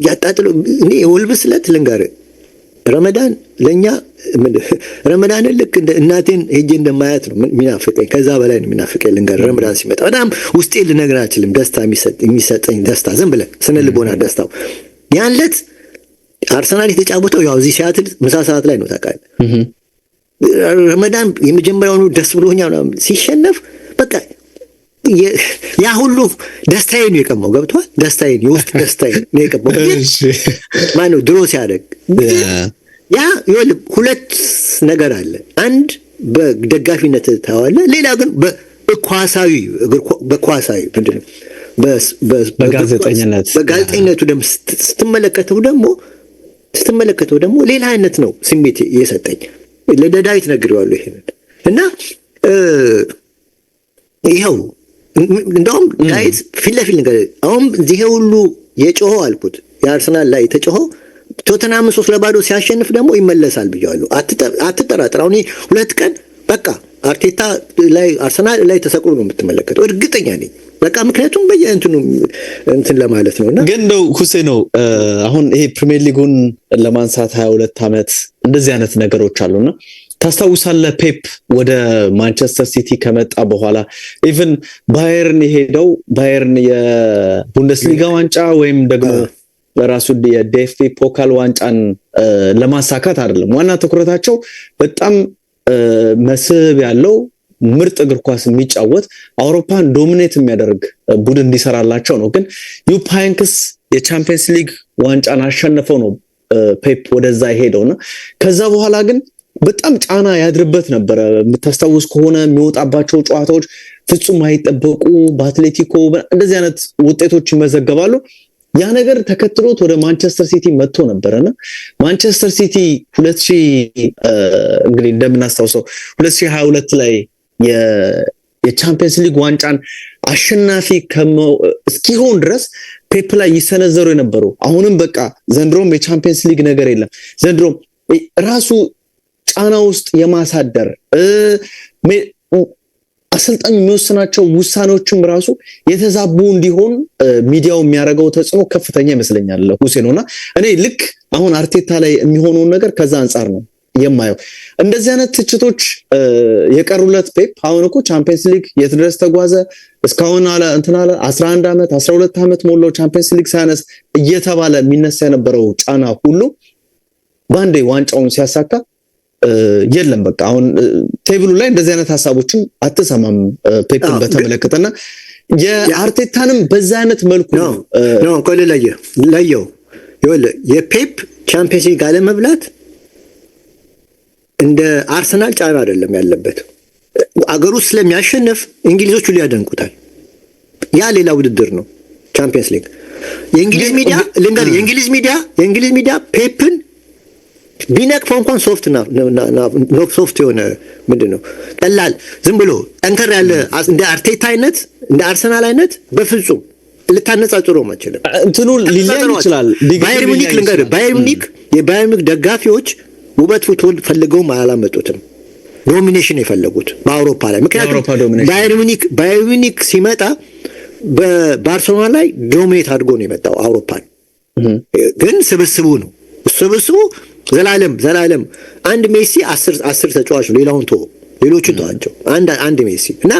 ያጣጥለው። እኔ የወልቭስ ዕለት ልንገርህ፣ ረመዳን ለእኛ ረመዳንን ልክ እንደ እናቴን ሄጄ እንደማያት ነው የሚናፍቀኝ። ከዛ በላይ ነው የሚናፍቀኝ። ልንገርህ፣ ረመዳን ሲመጣ በጣም ውስጤ ልነግርህ አልችልም። ደስታ የሚሰጠኝ ደስታ፣ ዝም ብለህ ስነ ልቦና ደስታው ያን ዕለት አርሰናል የተጫወተው ያው እዚህ ሲያትል ምሳ ሰዓት ላይ ነው ታውቃለህ። ረመዳን የመጀመሪያውኑ ደስ ብሎኛል ሲሸነፍ በቃ ያ ሁሉ ደስታዬ ነው የቀማው። ገብቷል? ደስታዬ የውስጥ ደስታዬ ነው የቀማው። ማነው ድሮ ሲያደርግ ያ ይኸውልህ ሁለት ነገር አለ። አንድ በደጋፊነት ታዋለህ፣ ሌላ ግን በኳሳዊ ምንድን ነው በጋዜጠኝነቱ ደግሞ ስትመለከተው ደግሞ ሌላ አይነት ነው ስሜት የሰጠኝ። ለዳዊት ነግሬዋለሁ ይሄንን እና ይኸው እንደውም ጋይዝ ፊት ለፊት ነገር አሁን ይሄ ሁሉ የጮኸው አልኩት የአርሰናል ላይ ተጮኸው ቶተንሃም 3-0 ሲያሸንፍ ደግሞ ይመለሳል ብያለሁ። አትጠራጠር። አሁን 2 ቀን በቃ አርቴታ ላይ አርሰናል ላይ ተሰቅሎ ነው የምትመለከተው፣ እርግጠኛ ነኝ። በቃ ምክንያቱም በየእንትኑ እንትን ለማለት ነውና ግን ነው ሁሴኖ አሁን ይሄ ፕሪሚየር ሊጉን ለማንሳት 22 ዓመት እንደዚህ አይነት ነገሮች አሉና ታስታውሳለህ ፔፕ ወደ ማንቸስተር ሲቲ ከመጣ በኋላ ኢቭን ባየርን የሄደው ባየርን የቡንደስሊጋ ዋንጫ ወይም ደግሞ ራሱ የዲኤፍቢ ፖካል ዋንጫን ለማሳካት አይደለም። ዋና ትኩረታቸው በጣም መስህብ ያለው ምርጥ እግር ኳስ የሚጫወት አውሮፓን ዶሚኔት የሚያደርግ ቡድን እንዲሰራላቸው ነው። ግን ዩፕ ሃይንክስ የቻምፒየንስ ሊግ ዋንጫን አሸነፈው ነው ፔፕ ወደዛ ሄደውና ከዛ በኋላ ግን በጣም ጫና ያድርበት ነበረ። የምታስታውስ ከሆነ የሚወጣባቸው ጨዋታዎች ፍጹም አይጠበቁ፣ በአትሌቲኮ እንደዚህ አይነት ውጤቶች ይመዘገባሉ። ያ ነገር ተከትሎት ወደ ማንቸስተር ሲቲ መጥቶ ነበርና ማንቸስተር ሲቲ 2000 እንግዲህ እንደምናስታውሰው 2022 ላይ የቻምፒየንስ ሊግ ዋንጫን አሸናፊ እስኪሆን ድረስ ፔፕ ላይ ይሰነዘሩ የነበሩ አሁንም በቃ ዘንድሮም የቻምፒየንስ ሊግ ነገር የለም ዘንድሮም ራሱ ጫና ውስጥ የማሳደር አሰልጣኝ የሚወስናቸው ውሳኔዎችም ራሱ የተዛቡ እንዲሆን ሚዲያው የሚያደርገው ተጽዕኖ ከፍተኛ ይመስለኛል ሁሴኖና እኔ ልክ አሁን አርቴታ ላይ የሚሆነውን ነገር ከዛ አንጻር ነው የማየው። እንደዚህ አይነት ትችቶች የቀሩለት ፔፕ አሁን እኮ ቻምፒየንስ ሊግ የት ድረስ ተጓዘ እስካሁን አለ እንትና አለ 11 ዓመት 12 ዓመት ሞላው ቻምፒየንስ ሊግ ሳያነስ እየተባለ የሚነሳ የነበረው ጫና ሁሉ ባንዴ ዋንጫውን ሲያሳካ የለም በቃ አሁን ቴብሉ ላይ እንደዚህ አይነት ሐሳቦችን አትሰማም ፔፕን በተመለከተና የአርቴታንም በዛ አይነት መልኩ ነው ቆይ ለየው የፔፕ ቻምፒየንስ ሊግ አለ መብላት እንደ አርሰናል ጫና አይደለም ያለበት አገሩ ስለሚያሸንፍ እንግሊዞቹ ሊያደንቁታል። ያ ሌላ ውድድር ነው ቻምፒየንስ ሊግ። የእንግሊዝ ሚዲያ ፔፕን ቢነቅፈው እንኳን ሶፍት የሆነ ምንድነው ቀላል ዝም ብሎ ጠንከር ያለ እንደ አርቴታ አይነት እንደ አርሰናል አይነት በፍጹም ልታነጻጽረው ማችልም እንትኑ ሊለያይ ይችላል። ባየር ሙኒክ የባየር ሙኒክ ደጋፊዎች ውበት ፉትቦል ፈልገው አላመጡትም፣ ዶሚኔሽን የፈለጉት በአውሮፓ ላይ። ምክንያቱም ባየር ሙኒክ ሲመጣ በባርሴሎና ላይ ዶሚኔት አድርጎ ነው የመጣው አውሮፓን። ግን ስብስቡ ዘላለም አንድ ሜሲ 10 ተጫዋች ነው። ሌሎቹን ተዋቸው። አንድ ሜሲ እና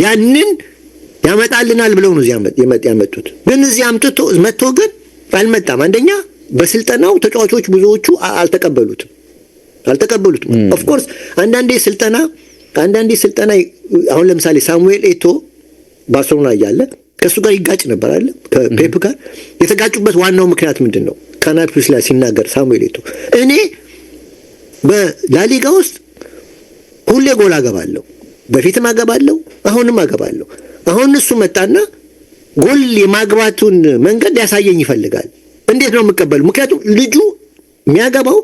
ያንን ያመጣልናል ብለው ነው ያመጡት። ግን እዚህ መጥቶ ግን አልመጣም። አንደኛ በስልጠናው ተጫዋቾች ብዙዎቹ አልተቀበሉትም። ኦፍ ኮርስ አንዳንዴ ስልጠና አሁን ለምሳሌ ሳሙኤል ኤቶ ባርሴሎና እያለ ከሱ ጋር ይጋጭ ነበር አይደል? ከፔፕ ጋር የተጋጩበት ዋናው ምክንያት ምንድነው? ካናል ፕሉስ ላይ ሲናገር ሳሙኤል ኤቶ እኔ በላሊጋ ውስጥ ሁሌ ጎል አገባለሁ፣ በፊትም አገባለሁ፣ አሁንም አገባለሁ። አሁን እሱ መጣና ጎል የማግባቱን መንገድ ያሳየኝ ይፈልጋል። እንዴት ነው የምቀበለው? ምክንያቱም ልጁ የሚያገባው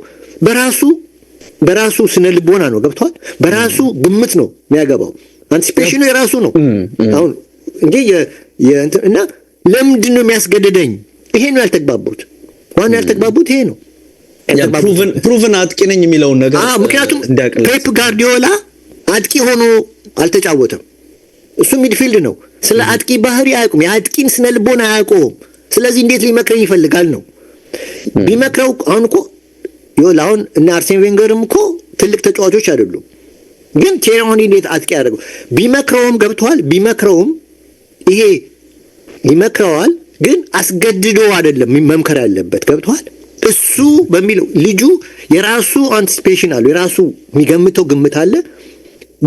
በራሱ ስነ ልቦና ነው። ገብቷል? በራሱ ግምት ነው የሚያገባው። አንቲሲፔሽኑ የራሱ ነው። አሁን እንዴ እና ለምንድን ነው የሚያስገድደኝ? ይሄ ነው ያልተግባቡት። ዋናው ያልተግባቡት ይሄ ነው። ፕሩቭን አጥቂ ነኝ የሚለውን ነገር ምክንያቱም ፔፕ ጋርዲዮላ አጥቂ ሆኖ አልተጫወተም። እሱ ሚድፊልድ ነው። ስለ አጥቂ ባህሪ አያውቁም። የአጥቂን ስነ ልቦና አያውቁም። ስለዚህ እንዴት ሊመክረኝ ይፈልጋል ነው ቢመክረው። አሁን እነ አርሴን ቬንገርም እኮ ትልቅ ተጫዋቾች አይደሉም። ግን ቴሪ ሄንሪ እንዴት አጥቂ ያደርገው ቢመክረውም ገብቷል። ቢመክረውም ይሄ ይመክረዋል፣ ግን አስገድዶ አይደለም መምከር ያለበት። ገብቷል? እሱ በሚለው ልጁ የራሱ አንቲሲፔሽን አለው፣ የራሱ የሚገምተው ግምት አለ።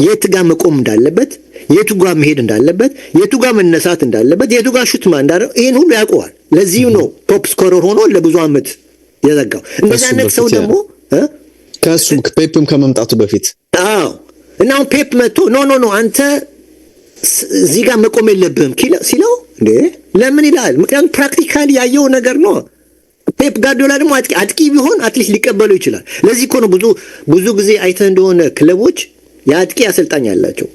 የት ጋር መቆም እንዳለበት፣ የቱ ጋር መሄድ እንዳለበት፣ የቱ ጋር መነሳት እንዳለበት፣ የቱ ጋር ሹት እንዳለው ይሄን ሁሉ ያውቀዋል። ለዚህ ነው ቶፕ ስኮረር ሆኖ ለብዙ ዓመት የዘጋው። እንደዚህ አይነት ሰው ደግሞ ከሱ ፔፕም ከመምጣቱ በፊት እና አሁን ፔፕ መጥቶ ኖ አንተ እዚህ ጋር መቆም የለብህም ሲለው እንዴ ለምን ይላል? ምክንያቱም ፕራክቲካሊ ያየው ነገር ነው። ፔፕ ጋርዲዮላ ደግሞ አጥቂ ቢሆን አትሊስት ሊቀበለው ይችላል። ለዚህ እኮ ነው ብዙ ጊዜ አይተህ እንደሆነ ክለቦች የአጥቂ አሰልጣኝ ያላቸው።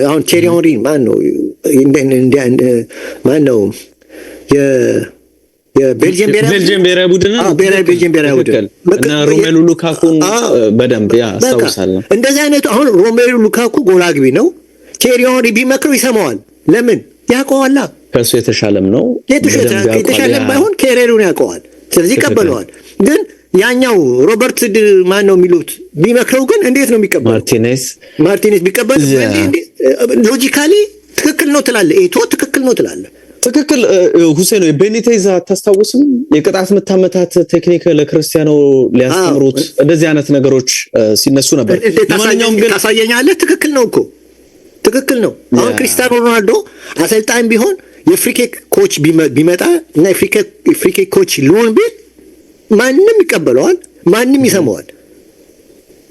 አሁን ቴሪ ሄንሪ ማን ነው የቤልጂየም ብሔራዊ ቡድን ቤልጂየም ብሔራዊ ቡድን እና ሮሜሉ ሉካኩን በደንብ ያስታውሳል። እንደዚህ አይነቱ አሁን ሮሜሉ ሉካኩ ጎል አግቢ ነው። ቴሪ ሄንሪ ቢመክረው ይሰማዋል። ለምን ያውቀዋላ? ከሱ የተሻለም ነው። የተሻለም ባይሆን ኬሬሩን ያውቀዋል። ስለዚህ ይቀበለዋል። ግን ያኛው ሮበርት ማን ነው የሚሉት ቢመክረው ግን እንዴት ነው የሚቀበለው? ማርቲኔዝ ቢቀበል ሎጂካሊ ትክክል ነው ትላለህ። ኤቶ ትክክል ነው ትላለህ። ትክክል ሁሴን ቤኒቴዝ አታስታውስም? የቅጣት ምታመታት ቴክኒክ ለክርስቲያኖ ሊያስተምሩት እንደዚህ አይነት ነገሮች ሲነሱ ነበር። ለማንኛውም ግን ታሳየኛለህ። ትክክል ነው እኮ ትክክል ነው። አሁን ክሪስቲያኖ ሮናልዶ አሰልጣኝ ቢሆን የፍሪኬክ ኮች ቢመጣ እና የፍሪኬክ ኮች ሊሆን ቢል ማንም ይቀበለዋል፣ ማንም ይሰማዋል።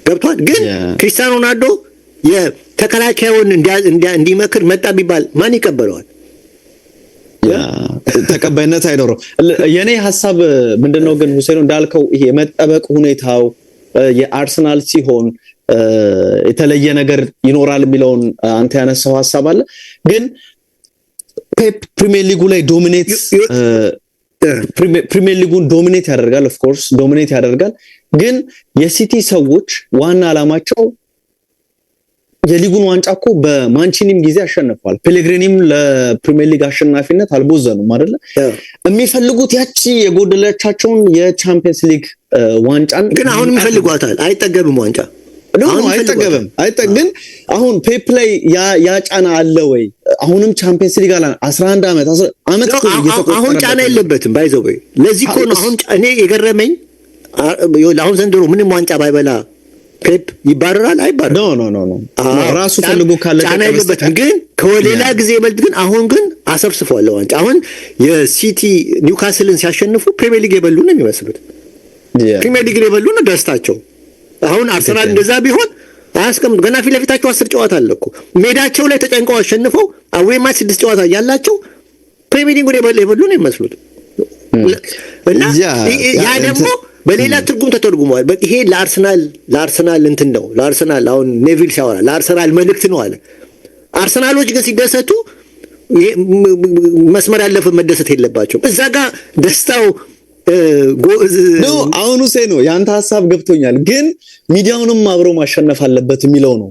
ገብቷል? ግን ክሪስቲያኖ ሮናልዶ የተከላካዩን እንዲመክር መጣ ቢባል ማን ይቀበለዋል? ተቀባይነት አይኖረው። የኔ ሐሳብ ምንድነው ግን ሁሴን እንዳልከው ይሄ የመጠበቅ ሁኔታው የአርሰናል ሲሆን የተለየ ነገር ይኖራል የሚለውን አንተ ያነሳው ሐሳብ አለ። ግን ፔፕ ፕሪሚየር ሊጉ ላይ ፕሪሚየር ሊጉን ዶሚኔት ያደርጋል። ኦፍ ኮርስ ዶሚኔት ያደርጋል። ግን የሲቲ ሰዎች ዋና ዓላማቸው የሊጉን ዋንጫ እኮ በማንቺኒም ጊዜ አሸንፈዋል። ፔሌግሪኒም ለፕሪሚየር ሊግ አሸናፊነት አልቦዘኑም አይደለ? የሚፈልጉት ያቺ የጎደለቻቸውን የቻምፒየንስ ሊግ ዋንጫን ግን አሁንም ይፈልጓታል። አይጠገብም ዋንጫ አይጠገብም። ግን አሁን ፔፕ ላይ ያ ጫና አለ ወይ? አሁንም ቻምፒየንስ ሊግ አለ 11 ዓመት አሁን ጫና የለበትም። ባይዘው ለዚህ እኮ ነው አሁን እኔ የገረመኝ አሁን ዘንድሮ ምንም ዋንጫ ባይበላ ፔፕ ይባረራል አይባረርም? ኖ ራሱ ፈልጎ ካለ ጫና የለበትም። ግን ከሌላ ጊዜ ይበልጥ ግን አሁን ግን አሰብስፏል ዋንጫ። አሁን የሲቲ ኒውካስልን ሲያሸንፉ ፕሪሚየር ሊግ የበሉ ነው የሚመስሉት። ፕሪሚየር ሊግ የበሉ ነው ደስታቸው። አሁን አርሰናል እንደዛ ቢሆን አያስቀምጡ። ገና ፊት ለፊታቸው 10 ጨዋታ አለ እኮ ሜዳቸው ላይ ተጨንቀው አሸንፈው አዌማ 6 ጨዋታ ያላቸው ፕሪሚየር ሊጉን የበሉ ነው የሚመስሉት። እና ያ ደግሞ በሌላ ትርጉም ተተርጉሟል። ይሄ ለአርሰናል እንትን ነው። ለአርሰናል አሁን ኔቪል ሲያወራ ለአርሰናል መልእክት ነው አለ። አርሰናሎች ግን ሲደሰቱ መስመር ያለፈ መደሰት የለባቸውም። እዛ ጋር ደስታው ነው። አሁን ሁሴን ነው ያንተ ሐሳብ ገብቶኛል። ግን ሚዲያውንም አብሮ ማሸነፍ አለበት የሚለው ነው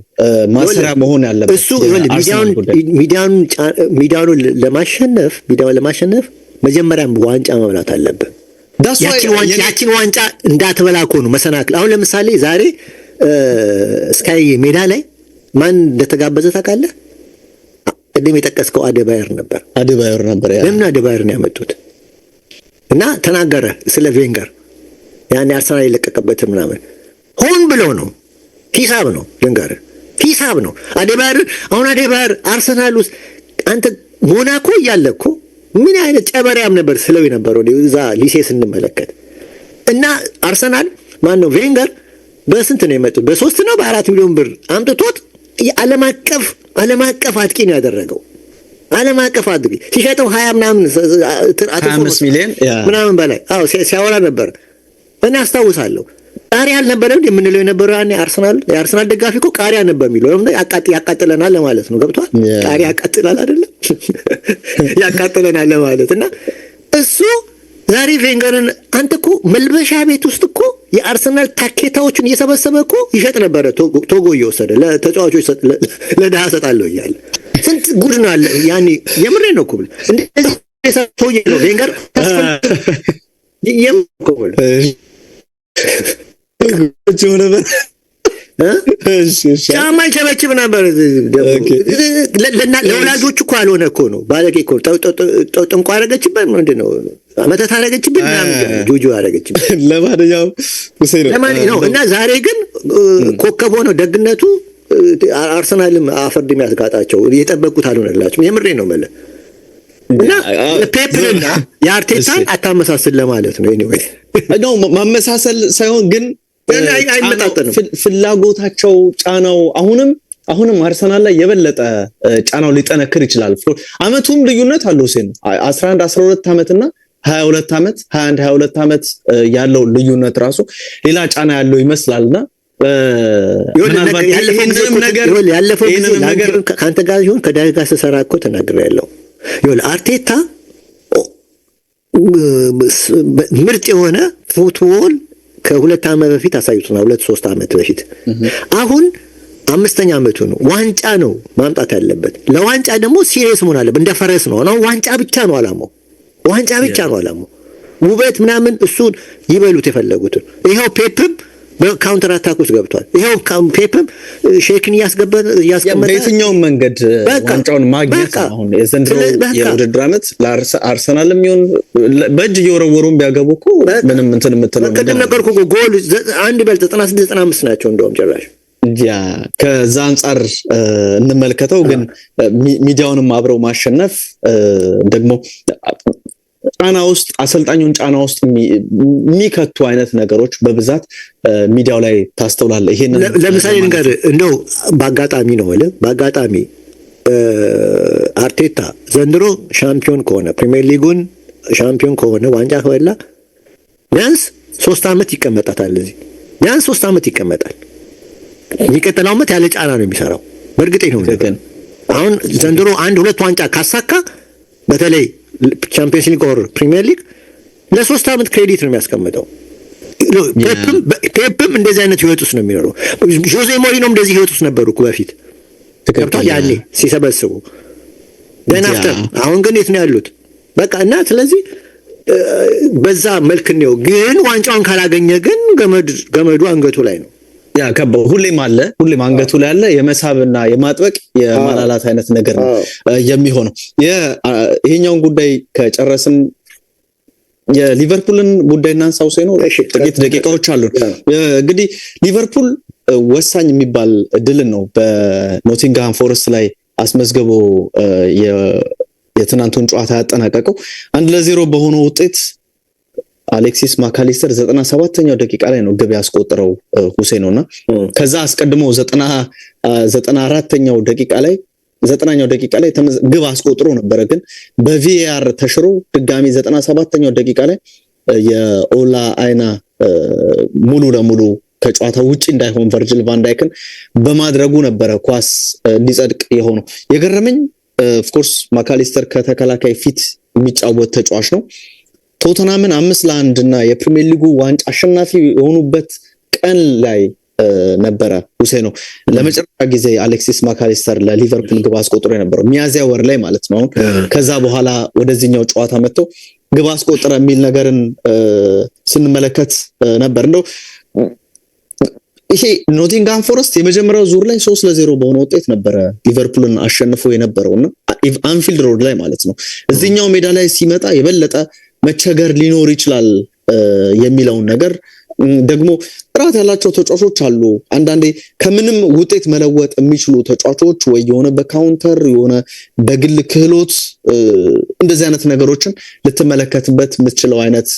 ማሰሪያ መሆን ያለበት። እሱ ሚዲያውን ለማሸነፍ መጀመሪያም ዋንጫ መብላት አለበት። ያቺን ዋንጫ እንዳትበላ እኮ ነው መሰናክል። አሁን ለምሳሌ ዛሬ ስካይ ሜዳ ላይ ማን እንደተጋበዘ ታውቃለህ? ቅድም የጠቀስከው አደባየር ነበር። ለምን አደባየር ነው ያመጡት? እና ተናገረ ስለ ቬንገር ያኔ አርሰናል የለቀቀበት ምናምን ሆን ብሎ ነው። ሂሳብ ነው ልንገርህ፣ ሂሳብ ነው። አደባየር አርሰናል ውስጥ አንተ ሞናኮ እያለ እኮ ምን አይነት ጨበሪያም ነበር ስለው የነበረው እዛ ሊሴ ስንመለከት። እና አርሰናል ማን ነው ቬንገር በስንት ነው የመጡት? በ3 ነው በ4 ሚሊዮን ብር አምጥቶት ዓለም አቀፍ አጥቂ ነው ያደረገው። ዓለም አቀፍ አጥቂ ሲሸጠው 20 ምናምን 25 ሚሊዮን ምናምን በላይ ሲያወራ ነበር። እኔ አስታውሳለሁ። ቃሪያ አልነበረም የምንለው የነበረው ያኔ የአርሰናል ደጋፊ እኮ ቃሪያ ነበር የሚለው ያቃጥለናል ለማለት ነው። ገብቷል? ቃሪያ ያቃጥላል አይደለም? ያቃጥለናል ለማለት እና እሱ ዛሬ ቬንገርን አንተ እኮ መልበሻ ቤት ውስጥ እኮ የአርሰናል ታኬታዎችን እየሰበሰበ እኮ ይሸጥ ነበረ። ቶጎ እየወሰደ ለተጫዋቾች ለድሃ ሰጣለሁ እያለ ስንት ጉድ ነው አለ ያኔ። የምሬ ነው እኮ እንደዚህ ሰጥቶኝ ነው ቬንገር የምቆል ጫማ ይቸበችብ ነበር። ለወላጆቹ እኮ አልሆነ እኮ ነው። ባለጌ እኮ ጥንቋ አደረገችበት። ምንድን ነው መተት አደረገችበት ምናምን ጁጁ አደረገችበት። ለማንኛውም ነው እና ዛሬ ግን ኮከብ ሆነው ደግነቱ አርሰናልም አፈርድ የሚያስጋጣቸው የጠበቁት አልሆነላቸውም። የምሬ ነው የምልህ እና ፔፕንና የአርቴታን አታመሳስል ለማለት ነው። ኤኒዌይ ነው ማመሳሰል ሳይሆን ግን አይመጣጠንም ፍላጎታቸው፣ ጫናው አሁንም አርሰናል ላይ የበለጠ ጫናው ሊጠነክር ይችላል። አመቱም ልዩነት አለው ሴን 11 12 ዓመትና 22 ዓመት 21 22 ዓመት ያለው ልዩነት ራሱ ሌላ ጫና ያለው ይመስላልና ያለፈው ጊዜ ከአንተ ጋር ይሁን ከዳዊት ጋር ስሰራ እኮ ተናግሬያለሁ። ይኸውልህ አርቴታ ምርጥ የሆነ ፉትቦል ከ2 ዓመት በፊት አሳይቶናል። 2-3 ዓመት በፊት አሁን 5ኛ ዓመቱ ነው። ዋንጫ ነው ማምጣት ያለበት። ለዋንጫ ደግሞ ሲሪየስ መሆን አለበት። እንደ ፈረስ ነው። አሁን ዋንጫ ብቻ ነው አላማው። ዋንጫ ብቻ ነው አላማው። ውበት ምናምን እሱን ይበሉት የፈለጉትን። ይሄው ፔፕም በካውንተር አታክ ውስጥ ገብቷል። ይሄው ፔፕም ሼክን እያስቀመጠ በየትኛውም መንገድ ዋንጫውን ማግኘት አሁን የዘንድሮ የውድድር ዓመት ለአርሰናልም ይሁን በእጅ እየወረወሩም ቢያገቡ እኮ ምንም እንትን የምትለው ነገር እኮ ጎል 96-95 ናቸው እንደውም ጭራሽ። ያ ከዛ አንፃር እንመልከተው። ግን ሚዲያውንም አብረው ማሸነፍ ደግሞ ጫና ውስጥ አሰልጣኙን ጫና ውስጥ የሚከቱ አይነት ነገሮች በብዛት ሚዲያው ላይ ታስተውላለህ። ይሄን ለምሳሌ ነገር እንደው በአጋጣሚ ነው ማለት በአጋጣሚ አርቴታ ዘንድሮ ሻምፒዮን ከሆነ ፕሪሚየር ሊጉን ሻምፒዮን ከሆነ ዋንጫ ከበላ ቢያንስ 3 ዓመት ይቀመጣታል። እዚህ ቢያንስ 3 ዓመት ይቀመጣል። የሚቀጥለው ዓመት ያለ ጫና ነው የሚሰራው። በእርግጥ ነው አሁን ዘንድሮ 1-2 ዋንጫ ካሳካ በተለይ ቻምፒየንስ ሊግ ኦር ፕሪሚየር ሊግ ለ3 ዓመት ክሬዲት ነው የሚያስቀምጠው። ፔፕም እንደዚህ አይነት ህይወት ውስጥ ነው የሚኖረው። ጆዜ ሞሪኖም እንደዚህ ህይወት ውስጥ ነበሩ እኮ በፊት ገብቷል። ያኔ ሲሰበስቡ ደናፍተር አሁን ግን የት ነው ያሉት? በቃ እና ስለዚህ በዛ መልክ ነው። ግን ዋንጫውን ካላገኘ ግን ገመዱ አንገቱ ላይ ነው። ያ ከበው ሁሌም አንገቱ ላይ ያለ የመሳብና የማጥበቅ የማላላት አይነት ነገር ነው የሚሆነው። ይሄኛውን ጉዳይ ከጨረስን የሊቨርፑልን ጉዳይ እናንሳው። ነው ጥቂት ደቂቃዎች አሉ። እንግዲህ ሊቨርፑል ወሳኝ የሚባል ድልን ነው በኖቲንግሃም ፎረስት ላይ አስመዝግቦ የትናንቱን ጨዋታ ያጠናቀቀው 1-0 በሆነ ውጤት አሌክሲስ ማካሊስተር 97ኛው ደቂቃ ላይ ነው ግብ ያስቆጠረው ሁሴኖና ከዛ አስቀድሞ 94ኛው ደቂቃ ላይ 90ኛው ደቂቃ ላይ ግብ አስቆጥሮ ነበር። ግን በቪአር ተሽሮ ድጋሚ 97ኛው ደቂቃ ላይ የኦላ አይና ሙሉ ለሙሉ ከጨዋታው ውጪ እንዳይሆን ቨርጂል ቫን ዳይክን በማድረጉ ነበረ ኳስ እንዲጸድቅ የሆነው። የገረመኝ ኦፍ ኮርስ ማካሊስተር ከተከላካይ ፊት የሚጫወት ተጫዋች ነው። ቶተናምን 5-1 እና የፕሪሚየር ሊጉ ዋንጫ አሸናፊ የሆኑበት ቀን ላይ ነበረ ሁሴኖ ለመጨረሻ ጊዜ አሌክሲስ ማካሊስተር ለሊቨርፑል ግብ አስቆጥሮ የነበረው ሚያዚያ ወር ላይ ማለት ነው። ከዛ በኋላ ወደዚህኛው ጨዋታ መጥቶ ግብ አስቆጥረ የሚል ነገርን ስንመለከት ነበር። እንደው ይሄ ኖቲንግሃም ፎረስት የመጀመሪያው ዙር ላይ 3-0 በሆነ ውጤት ነበረ ሊቨርፑልን አሸንፎ የነበረውና አንፊልድ ሮድ ላይ ማለት ነው። እዚህኛው ሜዳ ላይ ሲመጣ የበለጠ መቸገር ሊኖር ይችላል የሚለውን ነገር ደግሞ ጥራት ያላቸው ተጫዋቾች አሉ። አንዳንዴ ከምንም ውጤት መለወጥ የሚችሉ ተጫዋቾች ወይ የሆነ በካውንተር የሆነ በግል ክህሎት እንደዚህ አይነት ነገሮችን ልትመለከትበት የምትችለው አይነት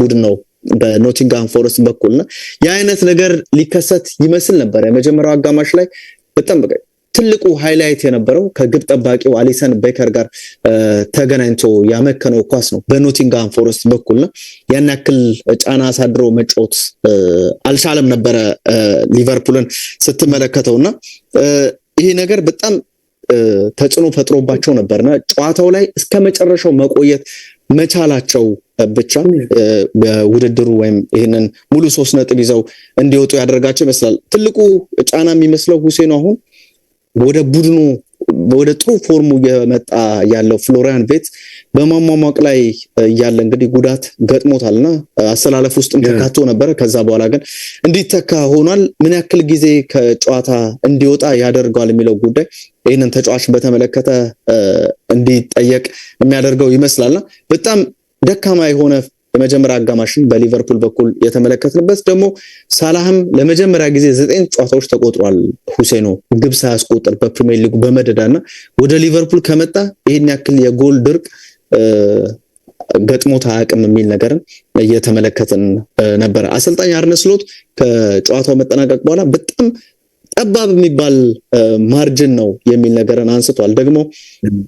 ቡድን ነው በኖቲንግሃም ፎረስት በኩልና ያ አይነት ነገር ሊከሰት ይመስል ነበር። የመጀመሪያው አጋማሽ ላይ በጣም ትልቁ ሃይላይት የነበረው ከግብ ጠባቂው አሊሰን ቤከር ጋር ተገናኝቶ ያመከነው ኳስ ነው በኖቲንግሃም ፎረስት በኩልና ያን ያክል ጫና አሳድሮ መጫወት አልቻለም ነበረ ሊቨርፑልን ስትመለከተውና ይሄ ነገር በጣም ተጽዕኖ ፈጥሮባቸው ነበርና ጨዋታው ላይ እስከ መጨረሻው መቆየት መቻላቸው ብቻ በውድድሩ ወይም ይሄንን ሙሉ 3 ነጥብ ይዘው እንዲወጡ ያደረጋቸው ይመስላል። ትልቁ ጫና የሚመስለው ሁሴን አሁን ወደ ቡድኑ ወደ ጥሩ ፎርሙ የመጣ ያለው ፍሎሪያን ቬትዝ በማሟሟቅ ላይ ያለ እንግዲህ ጉዳት ገጥሞታልና አሰላለፍ ውስጥም ተካቶ ነበር። ከዛ በኋላ ግን እንዲተካ ሆኗል። ምን ያክል ጊዜ ከጨዋታ እንዲወጣ ያደርጋል የሚለው ጉዳይ ይሄንን ተጫዋች በተመለከተ እንዲጠየቅ የሚያደርገው ይመስላልና በጣም ደካማ የሆነ የመጀመሪያ አጋማሽን በሊቨርፑል በኩል የተመለከትንበት ደግሞ ሳላህም ለመጀመሪያ ጊዜ 9 ጨዋታዎች ተቆጥሯል ሁሴኖ ግብ ሳያስቆጥር በፕሪሚየር ሊጉ በመደዳና ወደ ሊቨርፑል ከመጣ ይሄን ያክል የጎል ድርቅ ገጥሞት አያውቅም የሚል ነገርን እየተመለከትን ነበር። አሰልጣኝ አርነ ስሎት ከጨዋታው መጠናቀቅ በኋላ በጣም ጠባብ የሚባል ማርጅን ነው የሚል ነገርን አንስቷል። ደግሞ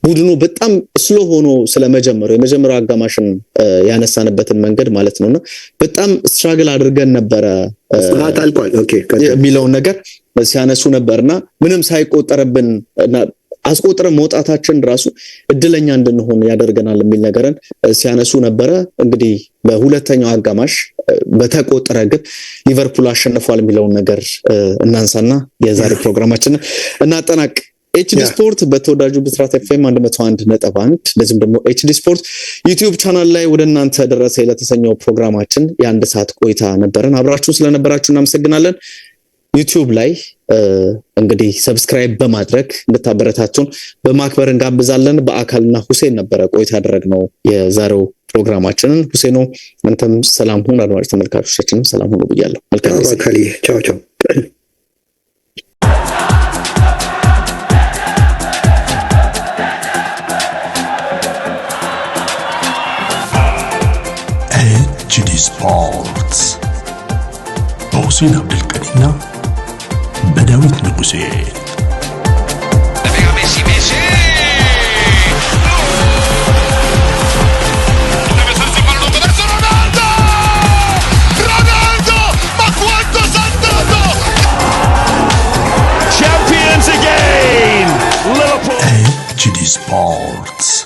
ቡድኑ በጣም ስሎ ሆኖ ስለመጀመሩ የመጀመሪያው አጋማሽን ያነሳንበትን መንገድ ማለት ነውና በጣም ስትራግል አድርገን ነበረ የሚለውን ነገር ሲያነሱ ነበርና ምንም ሳይቆጠርብን አስቆጥረን መውጣታችን ራሱ እድለኛ እንድንሆን ያደርገናል የሚል ነገርን ሲያነሱ ነበረ። እንግዲህ በሁለተኛው አጋማሽ በተቆጠረ ግብ ሊቨርፑል አሸንፏል የሚለውን ነገር እናንሳና የዛሬ ፕሮግራማችንን እናጠናቅ። ኤችዲ ስፖርት በተወዳጁ ብስራት ኤፍኤም 101.1 እንደዚህም ደግሞ ኤችዲ ስፖርት ዩቲዩብ ቻናል ላይ ወደ እናንተ ደረሰ ለተሰኘው ፕሮግራማችን የአንድ ሰዓት ቆይታ ነበረን። አብራችሁን ስለነበራችሁ እናመሰግናለን። ዩቲዩብ ላይ እንግዲህ ሰብስክራይብ በማድረግ እንድታበረታቱን በማክበር እንጋብዛለን። በአካልና ሁሴን ነበረ ቆይታ ያደረግነው የዛሬው ፕሮግራማችንን። ሁሴኖ አንተም ሰላም ሁን፣ አድማጭ ተመልካቾቻችንም ሰላም ሁኑ ብያለሁ። መልካም ጊዜ። ቻው ቻው። ኤችዲ ስፖርትስ በሁሴን አብዱልቀኒና በዳዊት ንጉሴ Champions again! Liverpool! HD Sports.